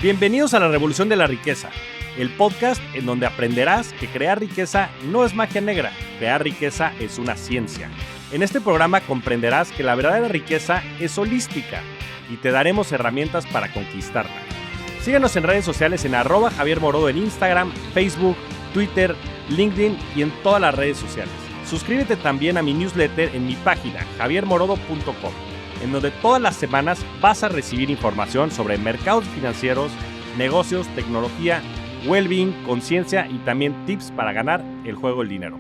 Bienvenidos a la Revolución de la Riqueza, el podcast en donde aprenderás que crear riqueza no es magia negra, crear riqueza es una ciencia. En este programa comprenderás que la verdadera riqueza es holística y te daremos herramientas para conquistarla. Síguenos en redes sociales en @JavierMorodo en Instagram, Facebook, Twitter, LinkedIn y en todas las redes sociales. Suscríbete también a mi newsletter en mi página javiermorodo.com, en donde todas las semanas vas a recibir información sobre mercados financieros, negocios, tecnología, well-being, conciencia y también tips para ganar el juego del dinero.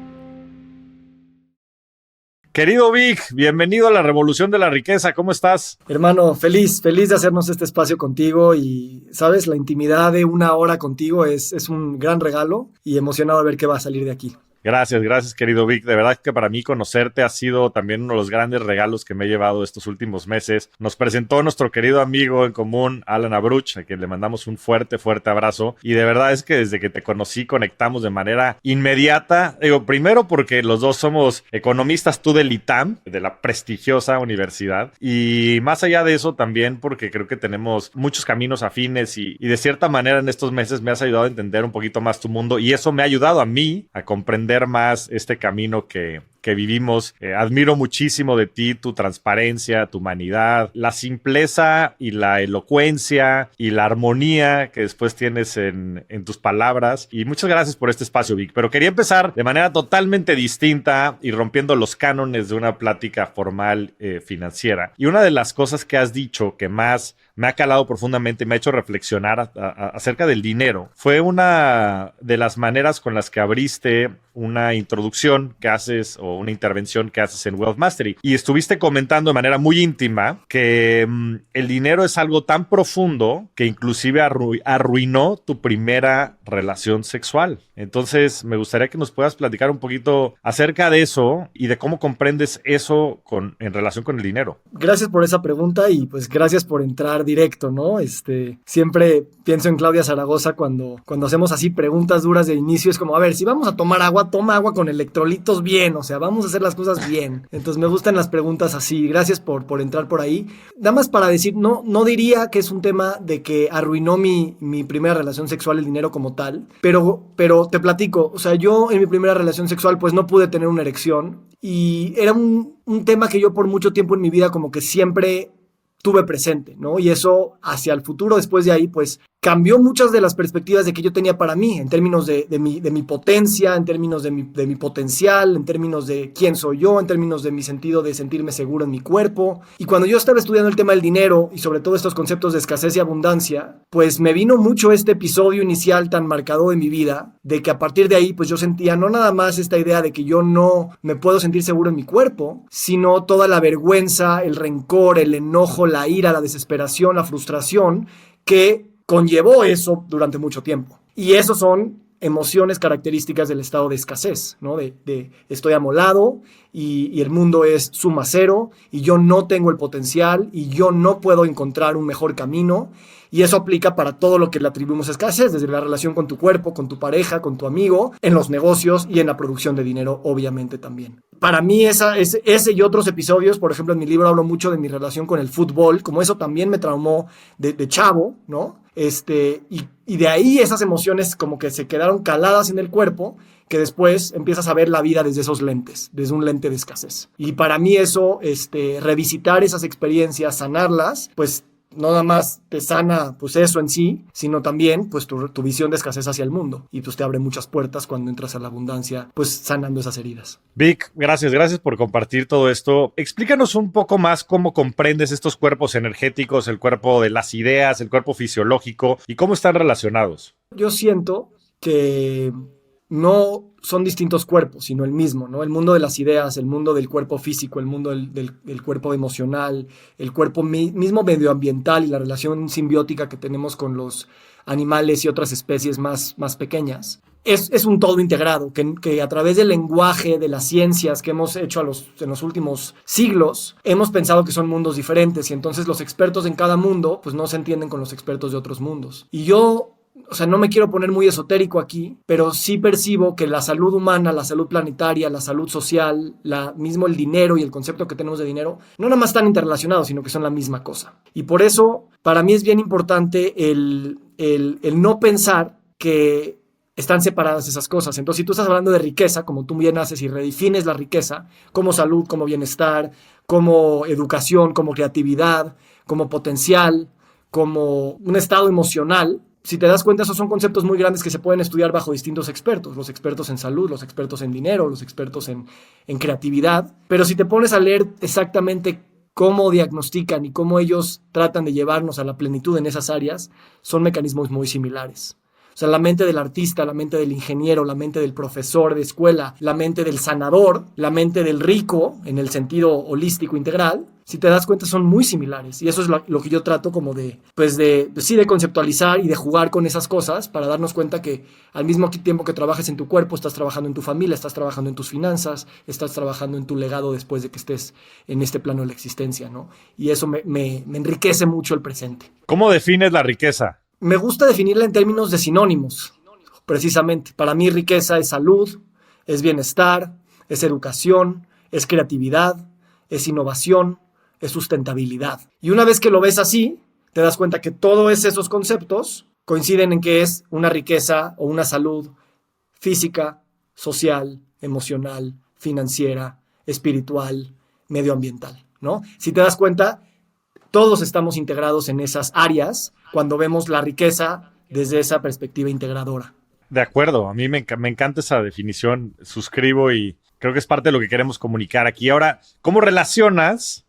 Querido Vic, bienvenido a la Revolución de la Riqueza, ¿cómo estás? Hermano, feliz de hacernos este espacio contigo y, ¿sabes? La intimidad de una hora contigo es un gran regalo y emocionado de ver qué va a salir de aquí. Gracias, querido Vic. De verdad que para mí conocerte ha sido también uno de los grandes regalos que me he llevado estos últimos meses. Nos presentó nuestro querido amigo en común, Alan Abruch, a quien le mandamos un fuerte abrazo. Y de verdad es que desde que te conocí conectamos de manera inmediata. Primero porque los dos somos economistas, tú del ITAM, de la prestigiosa universidad. Y más allá de eso también porque creo que tenemos muchos caminos afines y de cierta manera en estos meses me has ayudado a entender un poquito más tu mundo y eso me ha ayudado a mí a comprender más este camino que vivimos. Admiro muchísimo de ti, tu transparencia, tu humanidad, la simpleza y la elocuencia y la armonía que después tienes en tus palabras. Y muchas gracias por este espacio, Vic. Pero quería empezar de manera totalmente distinta y rompiendo los cánones de una plática formal financiera. Y una de las cosas que has dicho que más me ha calado profundamente y me ha hecho reflexionar acerca del dinero fue una de las maneras con las que abriste una introducción que haces o una intervención que haces en Wealth Mastery. Y estuviste comentando de manera muy íntima que el dinero es algo tan profundo que inclusive arruinó tu primera relación sexual. Entonces, me gustaría que nos puedas platicar un poquito acerca de eso y de cómo comprendes eso en relación con el dinero. Gracias por esa pregunta y pues gracias por entrar directo, ¿no? Siempre pienso en Claudia Zaragoza cuando hacemos así preguntas duras de inicio. Es como, a ver, si vamos a tomar agua, toma agua con electrolitos bien, o sea, vamos a hacer las cosas bien. Entonces me gustan las preguntas así. Gracias por entrar por ahí. Nada más para decir, no diría que es un tema de que arruinó mi primera relación sexual el dinero como tal, pero te platico, o sea, yo en mi primera relación sexual pues no pude tener una erección y era un tema que yo por mucho tiempo en mi vida como que siempre tuve presente, ¿no? Y eso hacia el futuro, después de ahí, pues cambió muchas de las perspectivas de que yo tenía para mí, en términos de mi potencia, en términos de mi potencial, en términos de quién soy yo, en términos de mi sentido de sentirme seguro en mi cuerpo. Y cuando yo estaba estudiando el tema del dinero y sobre todo estos conceptos de escasez y abundancia, pues me vino mucho este episodio inicial tan marcado en mi vida, de que a partir de ahí, pues yo sentía no nada más esta idea de que yo no me puedo sentir seguro en mi cuerpo, sino toda la vergüenza, el rencor, el enojo, la ira, la desesperación, la frustración que conllevó eso durante mucho tiempo. Y esos son emociones características del estado de escasez, ¿no? De estoy amolado y el mundo es suma cero y yo no tengo el potencial y yo no puedo encontrar un mejor camino. Y eso aplica para todo lo que le atribuimos a escasez, desde la relación con tu cuerpo, con tu pareja, con tu amigo, en los negocios y en la producción de dinero, obviamente también. Para mí ese y otros episodios, por ejemplo, en mi libro hablo mucho de mi relación con el fútbol, como eso también me traumó de chavo, ¿no? Y de ahí esas emociones como que se quedaron caladas en el cuerpo, que después empiezas a ver la vida desde esos lentes, desde un lente de escasez. Y para mí eso, revisitar esas experiencias, sanarlas, pues no nada más te sana pues eso en sí, sino también pues tu visión de escasez hacia el mundo y pues te abre muchas puertas cuando entras a la abundancia, pues sanando esas heridas. Vic, gracias por compartir todo esto. Explícanos un poco más cómo comprendes estos cuerpos energéticos, el cuerpo de las ideas, el cuerpo fisiológico y cómo están relacionados. Yo siento que no son distintos cuerpos, sino el mismo, ¿no? El mundo de las ideas, el mundo del cuerpo físico, el mundo del cuerpo emocional, el cuerpo mismo medioambiental y la relación simbiótica que tenemos con los animales y otras especies más pequeñas. Es un todo integrado, que a través del lenguaje, de las ciencias que hemos hecho en los últimos siglos, hemos pensado que son mundos diferentes y entonces los expertos en cada mundo pues no se entienden con los expertos de otros mundos. Y yo, o sea, no me quiero poner muy esotérico aquí, pero sí percibo que la salud humana, la salud planetaria, la salud social, mismo el dinero y el concepto que tenemos de dinero, no nada más están interrelacionados, sino que son la misma cosa. Y por eso, para mí es bien importante el el no pensar que están separadas esas cosas. Entonces, si tú estás hablando de riqueza, como tú bien haces y redefines la riqueza, como salud, como bienestar, como educación, como creatividad, como potencial, como un estado emocional, si te das cuenta, esos son conceptos muy grandes que se pueden estudiar bajo distintos expertos, los expertos en salud, los expertos en dinero, los expertos en creatividad. Pero si te pones a leer exactamente cómo diagnostican y cómo ellos tratan de llevarnos a la plenitud en esas áreas, son mecanismos muy similares. O sea, la mente del artista, la mente del ingeniero, la mente del profesor de escuela, la mente del sanador, la mente del rico, en el sentido holístico integral, si te das cuenta son muy similares. Y eso es lo que yo trato como de conceptualizar y de jugar con esas cosas para darnos cuenta que al mismo tiempo que trabajes en tu cuerpo, estás trabajando en tu familia, estás trabajando en tus finanzas, estás trabajando en tu legado después de que estés en este plano de la existencia, ¿no? Y eso me enriquece mucho el presente. ¿Cómo defines la riqueza? Me gusta definirla en términos de sinónimos, precisamente. Para mí riqueza es salud, es bienestar, es educación, es creatividad, es innovación, es sustentabilidad. Y una vez que lo ves así, te das cuenta que todos esos conceptos coinciden en que es una riqueza o una salud física, social, emocional, financiera, espiritual, medioambiental, ¿no? Si te das cuenta, todos estamos integrados en esas áreas cuando vemos la riqueza desde esa perspectiva integradora. De acuerdo, a mí me encanta esa definición, suscribo y creo que es parte de lo que queremos comunicar aquí. Ahora, ¿cómo relacionas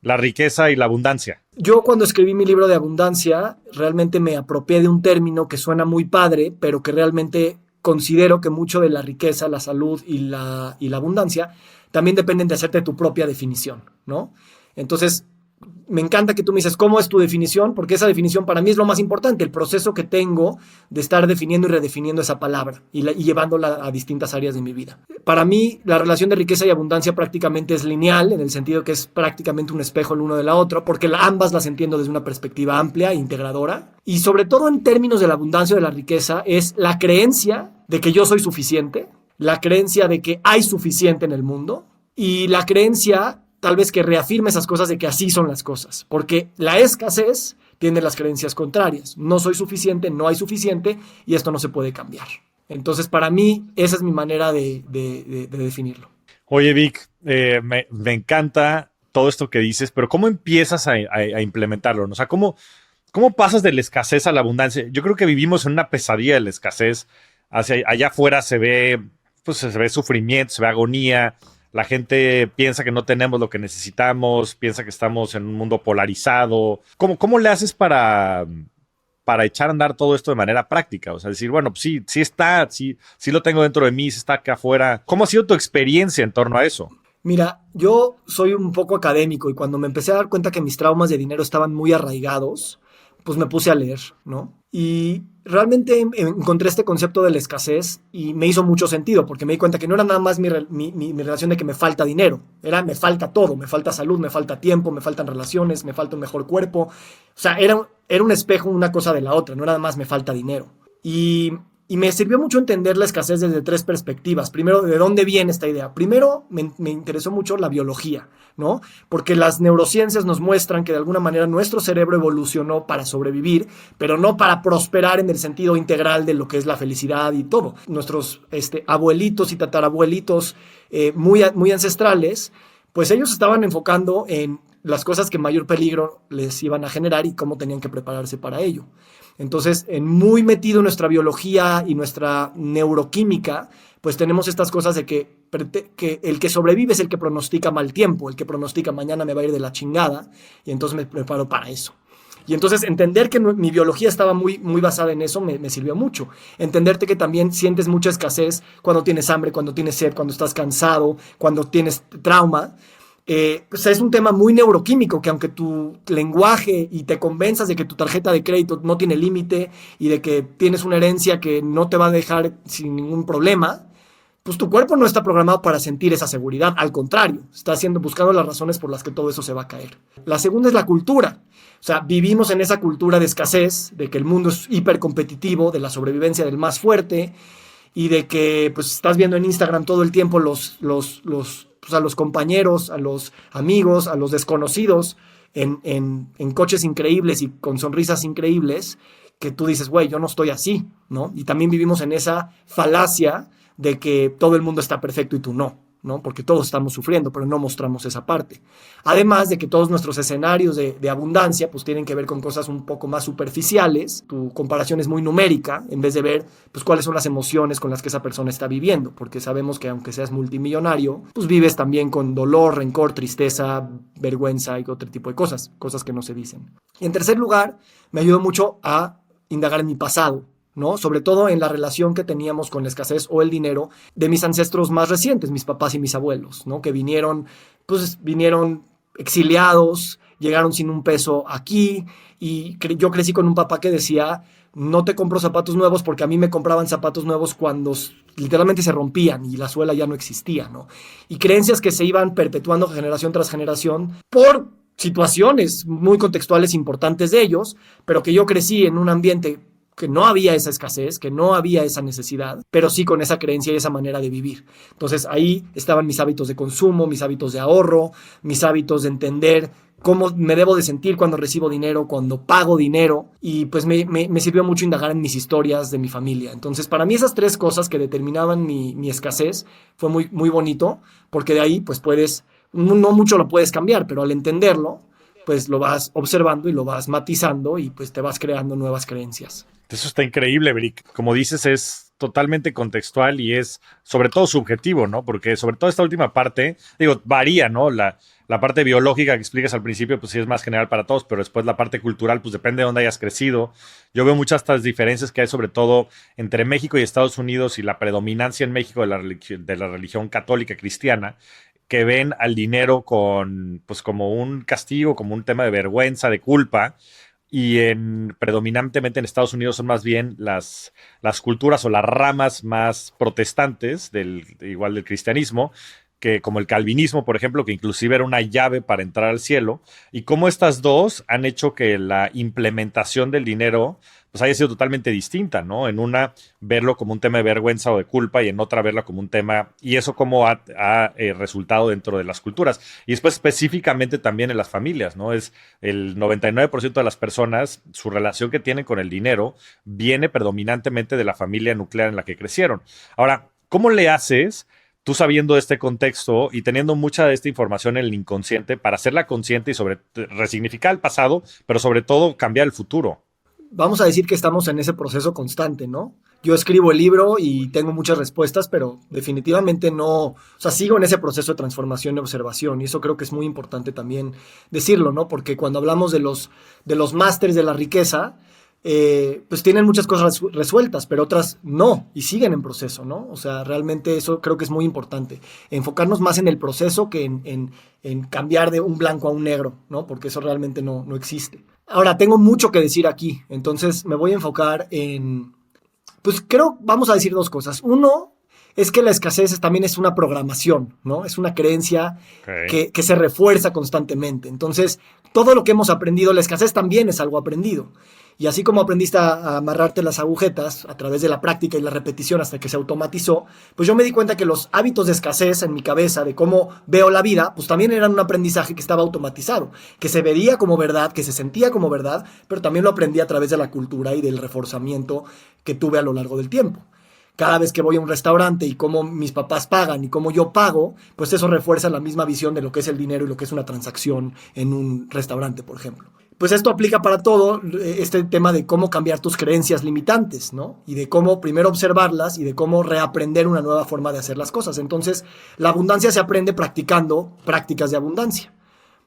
la riqueza y la abundancia? Yo cuando escribí mi libro de abundancia, realmente me apropié de un término que suena muy padre, pero que realmente considero que mucho de la riqueza, la salud y la abundancia también dependen de hacerte tu propia definición, ¿no? Entonces, me encanta que tú me dices cómo es tu definición, porque esa definición para mí es lo más importante, el proceso que tengo de estar definiendo y redefiniendo esa palabra y llevándola a distintas áreas de mi vida. Para mí, la relación de riqueza y abundancia prácticamente es lineal, en el sentido que es prácticamente un espejo el uno de la otra, porque ambas las entiendo desde una perspectiva amplia e integradora. Y sobre todo en términos de la abundancia o de la riqueza, es la creencia de que yo soy suficiente, la creencia de que hay suficiente en el mundo y la creencia tal vez que reafirme esas cosas de que así son las cosas, porque la escasez tiene las creencias contrarias. No soy suficiente, no hay suficiente y esto no se puede cambiar. Entonces, para mí, esa es mi manera de definirlo. Oye, Vic, me encanta todo esto que dices, pero ¿cómo empiezas a implementarlo? O sea, ¿cómo pasas de la escasez a la abundancia? Yo creo que vivimos en una pesadilla de la escasez. Allá afuera se ve sufrimiento, se ve agonía. La gente piensa que no tenemos lo que necesitamos, piensa que estamos en un mundo polarizado. ¿Cómo le haces para echar a andar todo esto de manera práctica? O sea, decir, bueno, pues sí lo tengo dentro de mí, sí está acá afuera. ¿Cómo ha sido tu experiencia en torno a eso? Mira, yo soy un poco académico y cuando me empecé a dar cuenta que mis traumas de dinero estaban muy arraigados, pues me puse a leer, ¿no? Y realmente encontré este concepto de la escasez y me hizo mucho sentido porque me di cuenta que no era nada más mi relación de que me falta dinero, me falta todo, me falta salud, me falta tiempo, me faltan relaciones, me falta un mejor cuerpo. O sea, era un espejo una cosa de la otra, no nada más me falta dinero. Y me sirvió mucho entender la escasez desde tres perspectivas. Primero, ¿de dónde viene esta idea? Primero, me interesó mucho la biología, ¿no? Porque las neurociencias nos muestran que de alguna manera nuestro cerebro evolucionó para sobrevivir, pero no para prosperar en el sentido integral de lo que es la felicidad y todo. Nuestros abuelitos y tatarabuelitos muy ancestrales, pues ellos estaban enfocando en las cosas que mayor peligro les iban a generar y cómo tenían que prepararse para ello. Entonces, muy metido en nuestra biología y nuestra neuroquímica, pues tenemos estas cosas de que el que sobrevive es el que pronostica mal tiempo, el que pronostica mañana me va a ir de la chingada, y entonces me preparo para eso. Y entonces entender que mi biología estaba muy, muy basada en eso me sirvió mucho. Entenderte que también sientes mucha escasez cuando tienes hambre, cuando tienes sed, cuando estás cansado, cuando tienes trauma. Pues es un tema muy neuroquímico que aunque tu lenguaje y te convenzas de que tu tarjeta de crédito no tiene límite y de que tienes una herencia que no te va a dejar sin ningún problema, pues tu cuerpo no está programado para sentir esa seguridad. Al contrario, está buscando las razones por las que todo eso se va a caer. La segunda es la cultura. O sea, vivimos en esa cultura de escasez, de que el mundo es hipercompetitivo, de la sobrevivencia del más fuerte y de que pues estás viendo en Instagram todo el tiempo a los compañeros, a los amigos, a los desconocidos en coches increíbles y con sonrisas increíbles que tú dices, güey, yo no estoy así, ¿no? Y también vivimos en esa falacia de que todo el mundo está perfecto y tú no, porque todos estamos sufriendo, pero no mostramos esa parte. Además de que todos nuestros escenarios de abundancia pues tienen que ver con cosas un poco más superficiales, tu comparación es muy numérica, en vez de ver pues cuáles son las emociones con las que esa persona está viviendo, porque sabemos que aunque seas multimillonario, pues vives también con dolor, rencor, tristeza, vergüenza y otro tipo de cosas que no se dicen. Y en tercer lugar, me ayudó mucho a indagar en mi pasado, ¿no? Sobre todo en la relación que teníamos con la escasez o el dinero de mis ancestros más recientes, mis papás y mis abuelos, ¿no? Que vinieron exiliados, llegaron sin un peso aquí y yo crecí con un papá que decía, no te compro zapatos nuevos porque a mí me compraban zapatos nuevos cuando literalmente se rompían y la suela ya no existía, ¿no? Y creencias que se iban perpetuando generación tras generación por situaciones muy contextuales importantes de ellos, pero que yo crecí en un ambiente que no había esa escasez, que no había esa necesidad, pero sí con esa creencia y esa manera de vivir. Entonces ahí estaban mis hábitos de consumo, mis hábitos de ahorro, mis hábitos de entender cómo me debo de sentir cuando recibo dinero, cuando pago dinero, y pues me sirvió mucho indagar en mis historias de mi familia. Entonces para mí esas tres cosas que determinaban mi escasez fue muy, muy bonito, porque de ahí pues no mucho lo puedes cambiar, pero al entenderlo, pues lo vas observando y lo vas matizando y pues te vas creando nuevas creencias. Eso está increíble, Brick. Como dices, es totalmente contextual y es sobre todo subjetivo, ¿no? Porque sobre todo esta última parte, digo, varía, ¿no? La parte biológica que explicas al principio, pues sí es más general para todos, pero después la parte cultural, pues depende de dónde hayas crecido. Yo veo muchas estas diferencias que hay sobre todo entre México y Estados Unidos y la predominancia en México de la religión católica cristiana, que ven al dinero pues como un castigo, como un tema de vergüenza, de culpa, y predominantemente en Estados Unidos son más bien las culturas o las ramas más protestantes, igual del cristianismo, que como el calvinismo, por ejemplo, que inclusive era una llave para entrar al cielo, y cómo estas dos han hecho que la implementación del dinero pues haya sido totalmente distinta, ¿no? En una, verlo como un tema de vergüenza o de culpa, y en otra, verlo como un tema, y eso cómo ha resultado dentro de las culturas. Y después específicamente también en las familias, ¿no? Es el 99% de las personas, su relación que tienen con el dinero viene predominantemente de la familia nuclear en la que crecieron. Ahora, ¿cómo le haces tú sabiendo este contexto y teniendo mucha de esta información en el inconsciente para hacerla consciente y resignificar el pasado, pero sobre todo cambiar el futuro? Vamos a decir que estamos en ese proceso constante, ¿no? Yo escribo el libro y tengo muchas respuestas, pero definitivamente no, o sea, sigo en ese proceso de transformación y observación, y eso creo que es muy importante también decirlo, ¿no? Porque cuando hablamos de los másters de la riqueza, pues tienen muchas cosas resueltas, pero otras no, y siguen en proceso, ¿no? O sea, realmente eso creo que es muy importante, enfocarnos más en el proceso que en cambiar de un blanco a un negro, ¿no? Porque eso realmente no existe. Ahora, tengo mucho que decir aquí, entonces me voy a enfocar pues vamos a decir dos cosas. Uno, es que la escasez también es una programación, ¿no? Es una creencia que se refuerza constantemente. Entonces, todo lo que hemos aprendido, la escasez también es algo aprendido. Y así como aprendiste a amarrarte las agujetas a través de la práctica y la repetición hasta que se automatizó, pues yo me di cuenta que los hábitos de escasez en mi cabeza, de cómo veo la vida, pues también eran un aprendizaje que estaba automatizado, que se veía como verdad, que se sentía como verdad, pero también lo aprendí a través de la cultura y del reforzamiento que tuve a lo largo del tiempo. Cada vez que voy a un restaurante y cómo mis papás pagan y cómo yo pago, pues eso refuerza la misma visión de lo que es el dinero y lo que es una transacción en un restaurante, por ejemplo. Pues esto aplica para todo este tema de cómo cambiar tus creencias limitantes, ¿no? Y de cómo primero observarlas y de cómo reaprender una nueva forma de hacer las cosas. Entonces, la abundancia se aprende practicando prácticas de abundancia.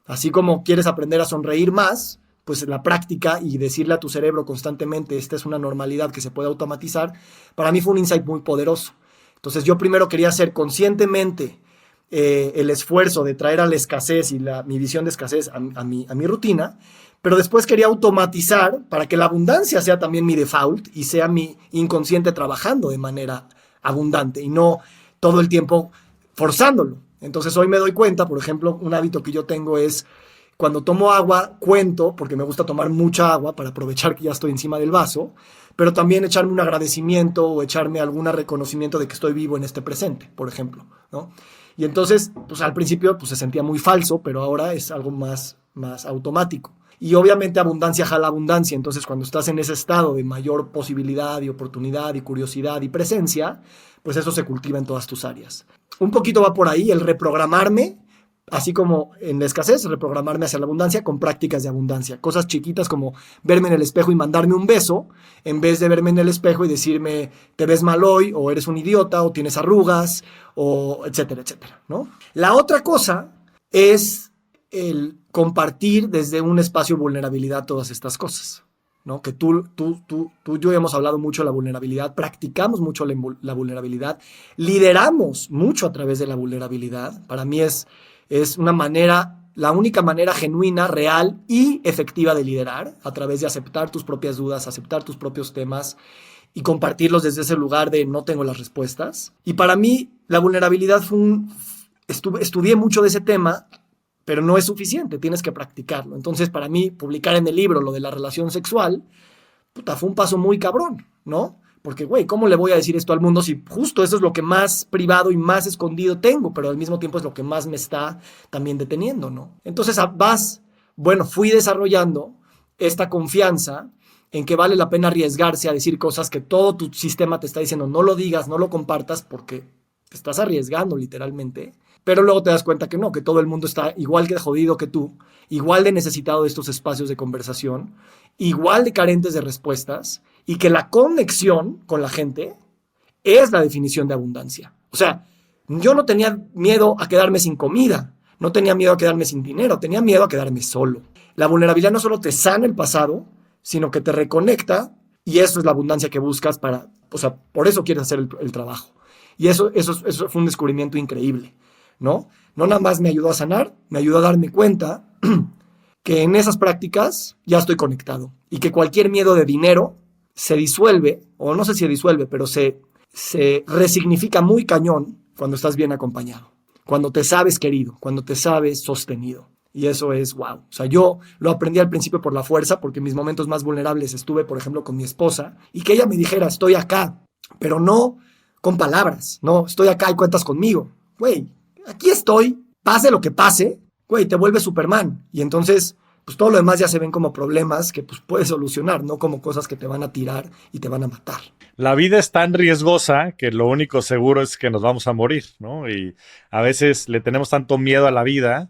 Así como quieres aprender a sonreír más, pues la práctica y decirle a tu cerebro constantemente, esta es una normalidad que se puede automatizar, para mí fue un insight muy poderoso. Entonces, yo primero quería hacer conscientemente el esfuerzo de traer a la escasez y mi visión de escasez a mi rutina, pero después quería automatizar para que la abundancia sea también mi default y sea mi inconsciente trabajando de manera abundante y no todo el tiempo forzándolo. Entonces hoy me doy cuenta, por ejemplo, un hábito que yo tengo es cuando tomo agua, cuento, porque me gusta tomar mucha agua para aprovechar que ya estoy encima del vaso, pero también echarme un agradecimiento o echarme algún reconocimiento de que estoy vivo en este presente, por ejemplo, ¿no? Y entonces, pues al principio pues se sentía muy falso, pero ahora es algo más automático. Y obviamente abundancia jala abundancia. Entonces, cuando estás en ese estado de mayor posibilidad y oportunidad y curiosidad y presencia, pues eso se cultiva en todas tus áreas. Un poquito va por ahí el reprogramarme, así como en la escasez, reprogramarme hacia la abundancia con prácticas de abundancia. Cosas chiquitas como verme en el espejo y mandarme un beso, en vez de verme en el espejo y decirme, te ves mal hoy, o eres un idiota, o tienes arrugas, o etcétera, etcétera, ¿no? La otra cosa es el compartir desde un espacio de vulnerabilidad todas estas cosas, ¿no? Que tú y yo hemos hablado mucho de la vulnerabilidad, practicamos mucho la vulnerabilidad, lideramos mucho a través de la vulnerabilidad. Para mí es una manera, la única manera genuina, real y efectiva de liderar, a través de aceptar tus propias dudas, aceptar tus propios temas y compartirlos desde ese lugar de no tengo las respuestas. Y para mí la vulnerabilidad estudié mucho de ese tema, pero no es suficiente, tienes que practicarlo. Entonces, para mí, publicar en el libro lo de la relación sexual, fue un paso muy cabrón, ¿no? Porque, güey, ¿cómo le voy a decir esto al mundo si justo eso es lo que más privado y más escondido tengo, pero al mismo tiempo es lo que más me está también deteniendo, ¿no? Entonces fui desarrollando esta confianza en que vale la pena arriesgarse a decir cosas que todo tu sistema te está diciendo, no lo digas, no lo compartas, porque te estás arriesgando literalmente. Pero luego te das cuenta que no, que todo el mundo está igual que jodido que tú, igual de necesitado de estos espacios de conversación, igual de carentes de respuestas, y que la conexión con la gente es la definición de abundancia. O sea, yo no tenía miedo a quedarme sin comida, no tenía miedo a quedarme sin dinero, tenía miedo a quedarme solo. La vulnerabilidad no solo te sana el pasado, sino que te reconecta, y eso es la abundancia que buscas por eso quieres hacer el trabajo. Y eso fue un descubrimiento increíble, ¿no? No nada más me ayudó a sanar, me ayudó a darme cuenta que en esas prácticas ya estoy conectado y que cualquier miedo de dinero se disuelve, o no sé si se disuelve, pero se resignifica muy cañón cuando estás bien acompañado, cuando te sabes querido, cuando te sabes sostenido. Y eso es wow. O sea, yo lo aprendí al principio por la fuerza, porque en mis momentos más vulnerables estuve, por ejemplo, con mi esposa, y que ella me dijera, estoy acá, pero no con palabras, no, estoy acá y cuentas conmigo. Güey, aquí estoy, pase lo que pase, güey, te vuelves Superman. Y entonces, pues todo lo demás ya se ven como problemas que pues puedes solucionar, no como cosas que te van a tirar y te van a matar. La vida es tan riesgosa que lo único seguro es que nos vamos a morir, ¿no? Y a veces le tenemos tanto miedo a la vida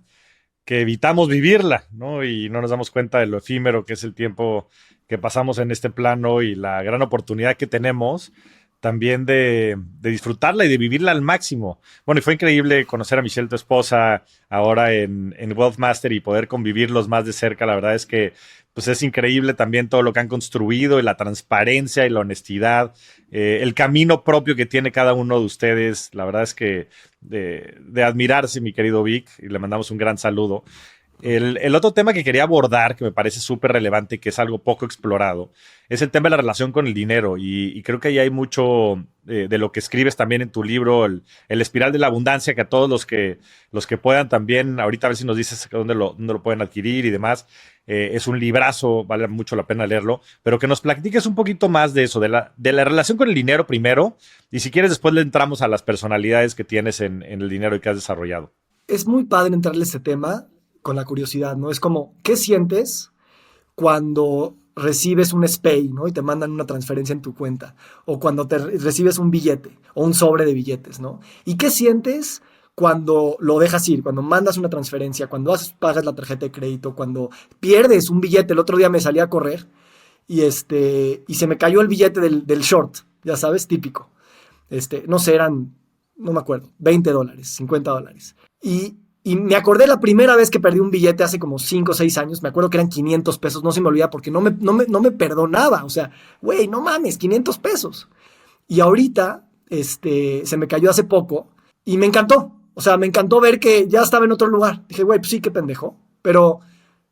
que evitamos vivirla, ¿no? Y no nos damos cuenta de lo efímero que es el tiempo que pasamos en este plano y la gran oportunidad que tenemos también de disfrutarla y de vivirla al máximo. Bueno, y fue increíble conocer a Michelle, tu esposa, ahora en Wealthmaster y poder convivirlos más de cerca. La verdad es que pues es increíble también todo lo que han construido y la transparencia y la honestidad, el camino propio que tiene cada uno de ustedes. La verdad es que de admirarse, mi querido Vic, y le mandamos un gran saludo. El otro tema que quería abordar, que me parece súper relevante, que es algo poco explorado, es el tema de la relación con el dinero. Y creo que ahí hay mucho de lo que escribes también en tu libro, el espiral de la abundancia, que a todos los que puedan también, ahorita a ver si nos dices dónde lo pueden adquirir y demás. Es un librazo, vale mucho la pena leerlo, pero que nos platiques un poquito más de eso, de la relación con el dinero primero, y si quieres después le entramos a las personalidades que tienes en el dinero y que has desarrollado. Es muy padre entrarle a este tema con la curiosidad, ¿no? Es como, ¿qué sientes cuando recibes un SPAY, ¿no? Y te mandan una transferencia en tu cuenta, o cuando recibes un billete o un sobre de billetes, ¿no? ¿Y qué sientes cuando lo dejas ir, cuando mandas una transferencia, cuando pagas la tarjeta de crédito, cuando pierdes un billete? El otro día me salí a correr y se me cayó el billete del short, ya sabes, típico. No sé, no me acuerdo, $20, $50. Y me acordé la primera vez que perdí un billete hace como 5 o 6 años. Me acuerdo que eran 500 pesos. No se me olvida porque no me perdonaba. O sea, güey, no mames, 500 pesos. Y ahorita se me cayó hace poco y me encantó. O sea, me encantó ver que ya estaba en otro lugar. Dije, güey, pues sí, qué pendejo. Pero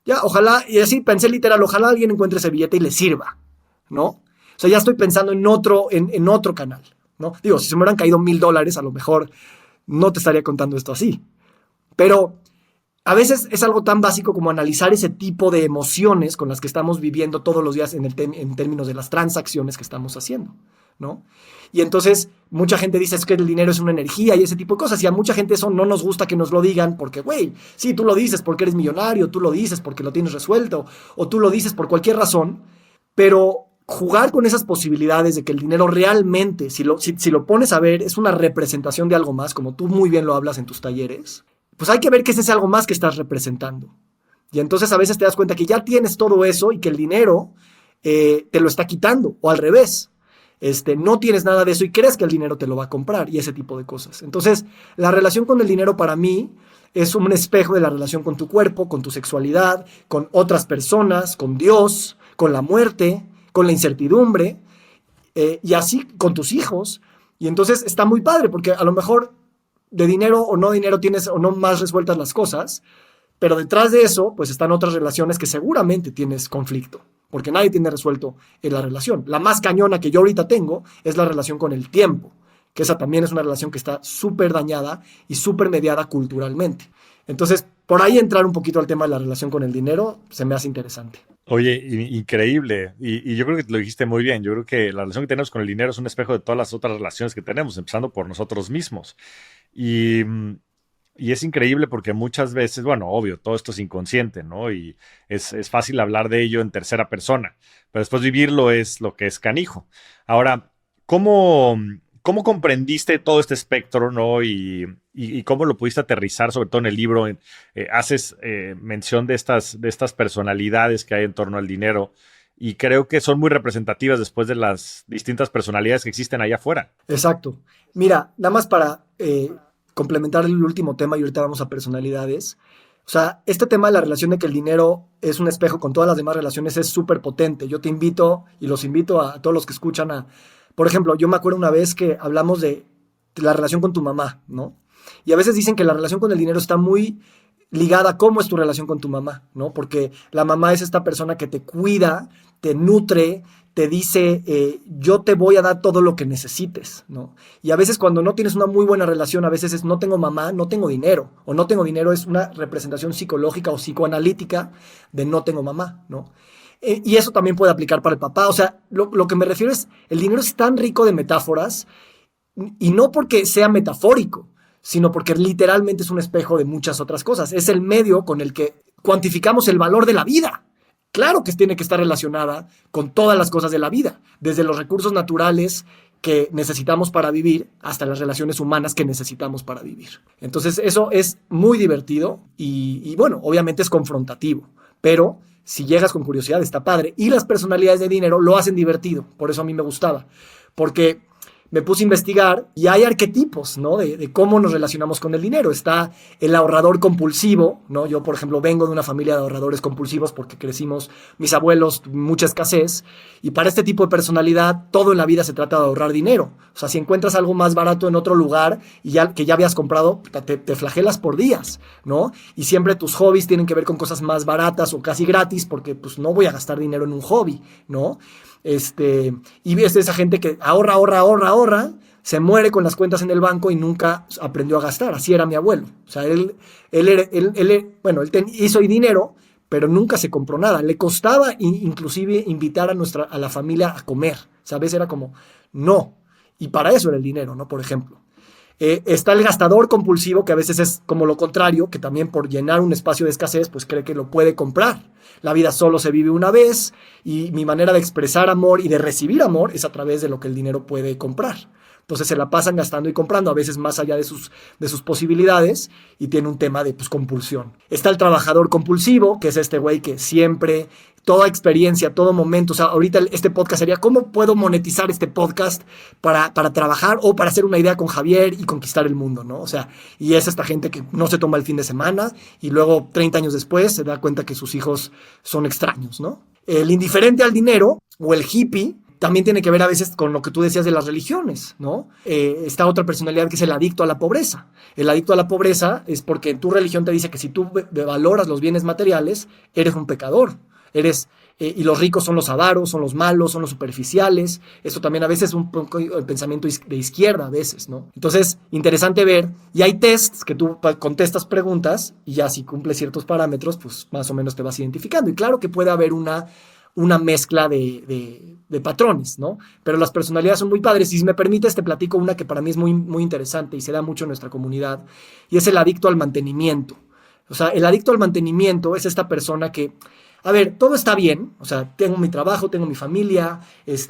ya, ojalá, y así pensé literal, ojalá alguien encuentre ese billete y le sirva, ¿no? O sea, ya estoy pensando en otro canal, ¿no? Digo, si se me hubieran caído $1,000, a lo mejor no te estaría contando esto así. Pero a veces es algo tan básico como analizar ese tipo de emociones con las que estamos viviendo todos los días en términos de las transacciones que estamos haciendo, ¿no? Y entonces mucha gente dice es que el dinero es una energía y ese tipo de cosas, y a mucha gente eso no nos gusta que nos lo digan porque, güey, sí, tú lo dices porque eres millonario, tú lo dices porque lo tienes resuelto, o tú lo dices por cualquier razón, pero jugar con esas posibilidades de que el dinero realmente, si lo pones a ver, es una representación de algo más, como tú muy bien lo hablas en tus talleres, pues hay que ver que ese es algo más que estás representando. Y entonces a veces te das cuenta que ya tienes todo eso y que el dinero te lo está quitando, o al revés. No tienes nada de eso y crees que el dinero te lo va a comprar y ese tipo de cosas. Entonces, la relación con el dinero para mí es un espejo de la relación con tu cuerpo, con tu sexualidad, con otras personas, con Dios, con la muerte, con la incertidumbre, y así con tus hijos. Y entonces está muy padre porque a lo mejor de dinero o no dinero tienes o no más resueltas las cosas, pero detrás de eso pues están otras relaciones que seguramente tienes conflicto, porque nadie tiene resuelto en la relación. La más cañona que yo ahorita tengo es la relación con el tiempo, que esa también es una relación que está súper dañada y súper mediada culturalmente. Entonces, por ahí entrar un poquito al tema de la relación con el dinero se me hace interesante. Oye, increíble. Y yo creo que lo dijiste muy bien. Yo creo que la relación que tenemos con el dinero es un espejo de todas las otras relaciones que tenemos, empezando por nosotros mismos. Y, y es increíble porque muchas veces, bueno, obvio, todo esto es inconsciente, ¿no? Y es fácil hablar de ello en tercera persona, pero después vivirlo es lo que es canijo. Ahora, ¿cómo, cómo comprendiste todo este espectro, ¿no? Y cómo lo pudiste aterrizar, sobre todo en el libro? Haces mención de estas personalidades que hay en torno al dinero y creo que son muy representativas después de las distintas personalidades que existen allá afuera. Exacto. Mira, nada más para complementar el último tema y ahorita vamos a personalidades. O sea, este tema de la relación de que el dinero es un espejo con todas las demás relaciones es súper potente. Yo te invito y los invito a todos los que escuchan a... Por ejemplo, yo me acuerdo una vez que hablamos de la relación con tu mamá, ¿no? Y a veces dicen que la relación con el dinero está muy ligada a cómo es tu relación con tu mamá, ¿no? Porque la mamá es esta persona que te cuida, te nutre, te dice, yo te voy a dar todo lo que necesites, ¿no? Y a veces cuando no tienes una muy buena relación, a veces es no tengo mamá, no tengo dinero, o no tengo dinero es una representación psicológica o psicoanalítica de no tengo mamá, ¿no? Y eso también puede aplicar para el papá. O sea, lo que me refiero es, el dinero es tan rico de metáforas, y no porque sea metafórico, sino porque literalmente es un espejo de muchas otras cosas. Es el medio con el que cuantificamos el valor de la vida. Claro que tiene que estar relacionada con todas las cosas de la vida, desde los recursos naturales que necesitamos para vivir hasta las relaciones humanas que necesitamos para vivir. Entonces eso es muy divertido y bueno, obviamente es confrontativo, pero si llegas con curiosidad está padre. Y las personalidades de dinero lo hacen divertido, por eso a mí me gustaba, porque me puse a investigar y hay arquetipos, ¿no? De cómo nos relacionamos con el dinero. Está el ahorrador compulsivo, ¿no? Yo, por ejemplo, vengo de una familia de ahorradores compulsivos porque crecimos, mis abuelos, mucha escasez. Y para este tipo de personalidad, todo en la vida se trata de ahorrar dinero. O sea, si encuentras algo más barato en otro lugar y que ya habías comprado, te flagelas por días, ¿no? Y siempre tus hobbies tienen que ver con cosas más baratas o casi gratis porque, pues, no voy a gastar dinero en un hobby, ¿no? Y ves esa gente que ahorra, se muere con las cuentas en el banco y nunca aprendió a gastar. Así era mi abuelo. O sea, él hizo dinero, pero nunca se compró nada. Le costaba inclusive invitar a la familia a comer. ¿Sabes? Era como, no. Y para eso era el dinero, ¿no? Por ejemplo. Está el gastador compulsivo, que a veces es como lo contrario, que también por llenar un espacio de escasez, pues cree que lo puede comprar. La vida solo se vive una vez y mi manera de expresar amor y de recibir amor es a través de lo que el dinero puede comprar. Entonces se la pasan gastando y comprando, a veces más allá de sus posibilidades, y tiene un tema de compulsión. Está el trabajador compulsivo, que es este güey que siempre, toda experiencia, todo momento, o sea, ahorita este podcast sería ¿cómo puedo monetizar este podcast para trabajar o para hacer una idea con Javier y conquistar el mundo, ¿no? O sea, y es esta gente que no se toma el fin de semana y luego 30 años después se da cuenta que sus hijos son extraños, ¿no? El indiferente al dinero o el hippie también tiene que ver a veces con lo que tú decías de las religiones, ¿no? Está otra personalidad que es el adicto a la pobreza. El adicto a la pobreza es porque tu religión te dice que si tú valoras los bienes materiales, eres un pecador. Y los ricos son los avaros, son los malos, son los superficiales. Eso también a veces es un poco el pensamiento de izquierda a veces, ¿no? Entonces, interesante ver. Y hay tests que tú contestas preguntas y ya si cumples ciertos parámetros, pues más o menos te vas identificando. Y claro que puede haber una mezcla de patrones, ¿no? Pero las personalidades son muy padres. Y si me permites, te platico una que para mí es muy, muy interesante y se da mucho en nuestra comunidad, y es el adicto al mantenimiento. O sea, el adicto al mantenimiento es esta persona que, a ver, todo está bien, o sea, tengo mi trabajo, tengo mi familia,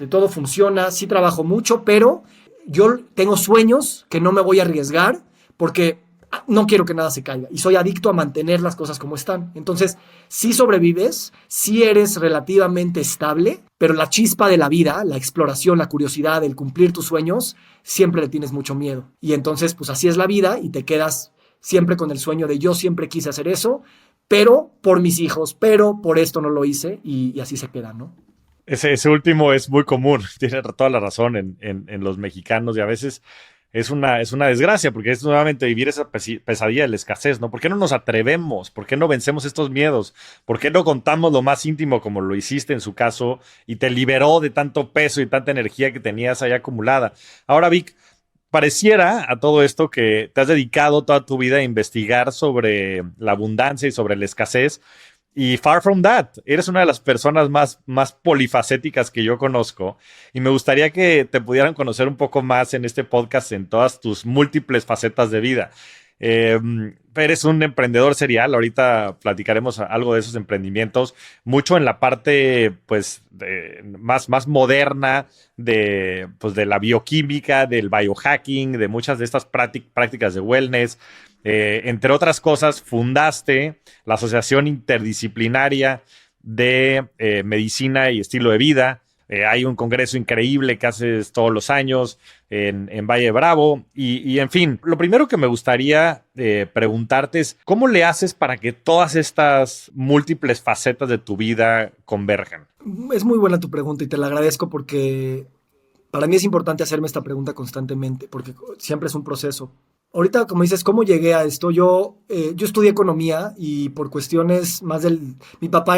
todo funciona, sí trabajo mucho, pero yo tengo sueños que no me voy a arriesgar porque no quiero que nada se caiga y soy adicto a mantener las cosas como están. Entonces, sí sobrevives, sí eres relativamente estable, pero la chispa de la vida, la exploración, la curiosidad, el cumplir tus sueños, siempre le tienes mucho miedo. Y entonces, pues así es la vida y te quedas siempre con el sueño de yo siempre quise hacer eso, pero por mis hijos, pero por esto no lo hice y así se queda, ¿no? Ese último es muy común, tiene toda la razón en los mexicanos y a veces es una desgracia porque es nuevamente vivir esa pesadilla de la escasez, ¿no? ¿Por qué no nos atrevemos? ¿Por qué no vencemos estos miedos? ¿Por qué no contamos lo más íntimo como lo hiciste en su caso y te liberó de tanto peso y tanta energía que tenías ahí acumulada? Ahora, Vic, pareciera a todo esto que te has dedicado toda tu vida a investigar sobre la abundancia y sobre la escasez. Y far from that, eres una de las personas más polifacéticas que yo conozco y me gustaría que te pudieran conocer un poco más en este podcast en todas tus múltiples facetas de vida. Eh, Eres un emprendedor serial, ahorita platicaremos algo de esos emprendimientos, mucho en la parte pues más moderna pues, de la bioquímica, del biohacking, de muchas de estas prácticas de wellness. Entre otras cosas, fundaste la Asociación Interdisciplinaria de Medicina y Estilo de Vida. Hay un congreso increíble que haces todos los años en Valle Bravo. En fin, lo primero que me gustaría preguntarte es, ¿cómo le haces para que todas estas múltiples facetas de tu vida converjan? Es muy buena tu pregunta y te la agradezco porque para mí es importante hacerme esta pregunta constantemente porque siempre es un proceso. Ahorita, como dices, ¿cómo llegué a esto? Yo estudié economía y por cuestiones más del... Mi papá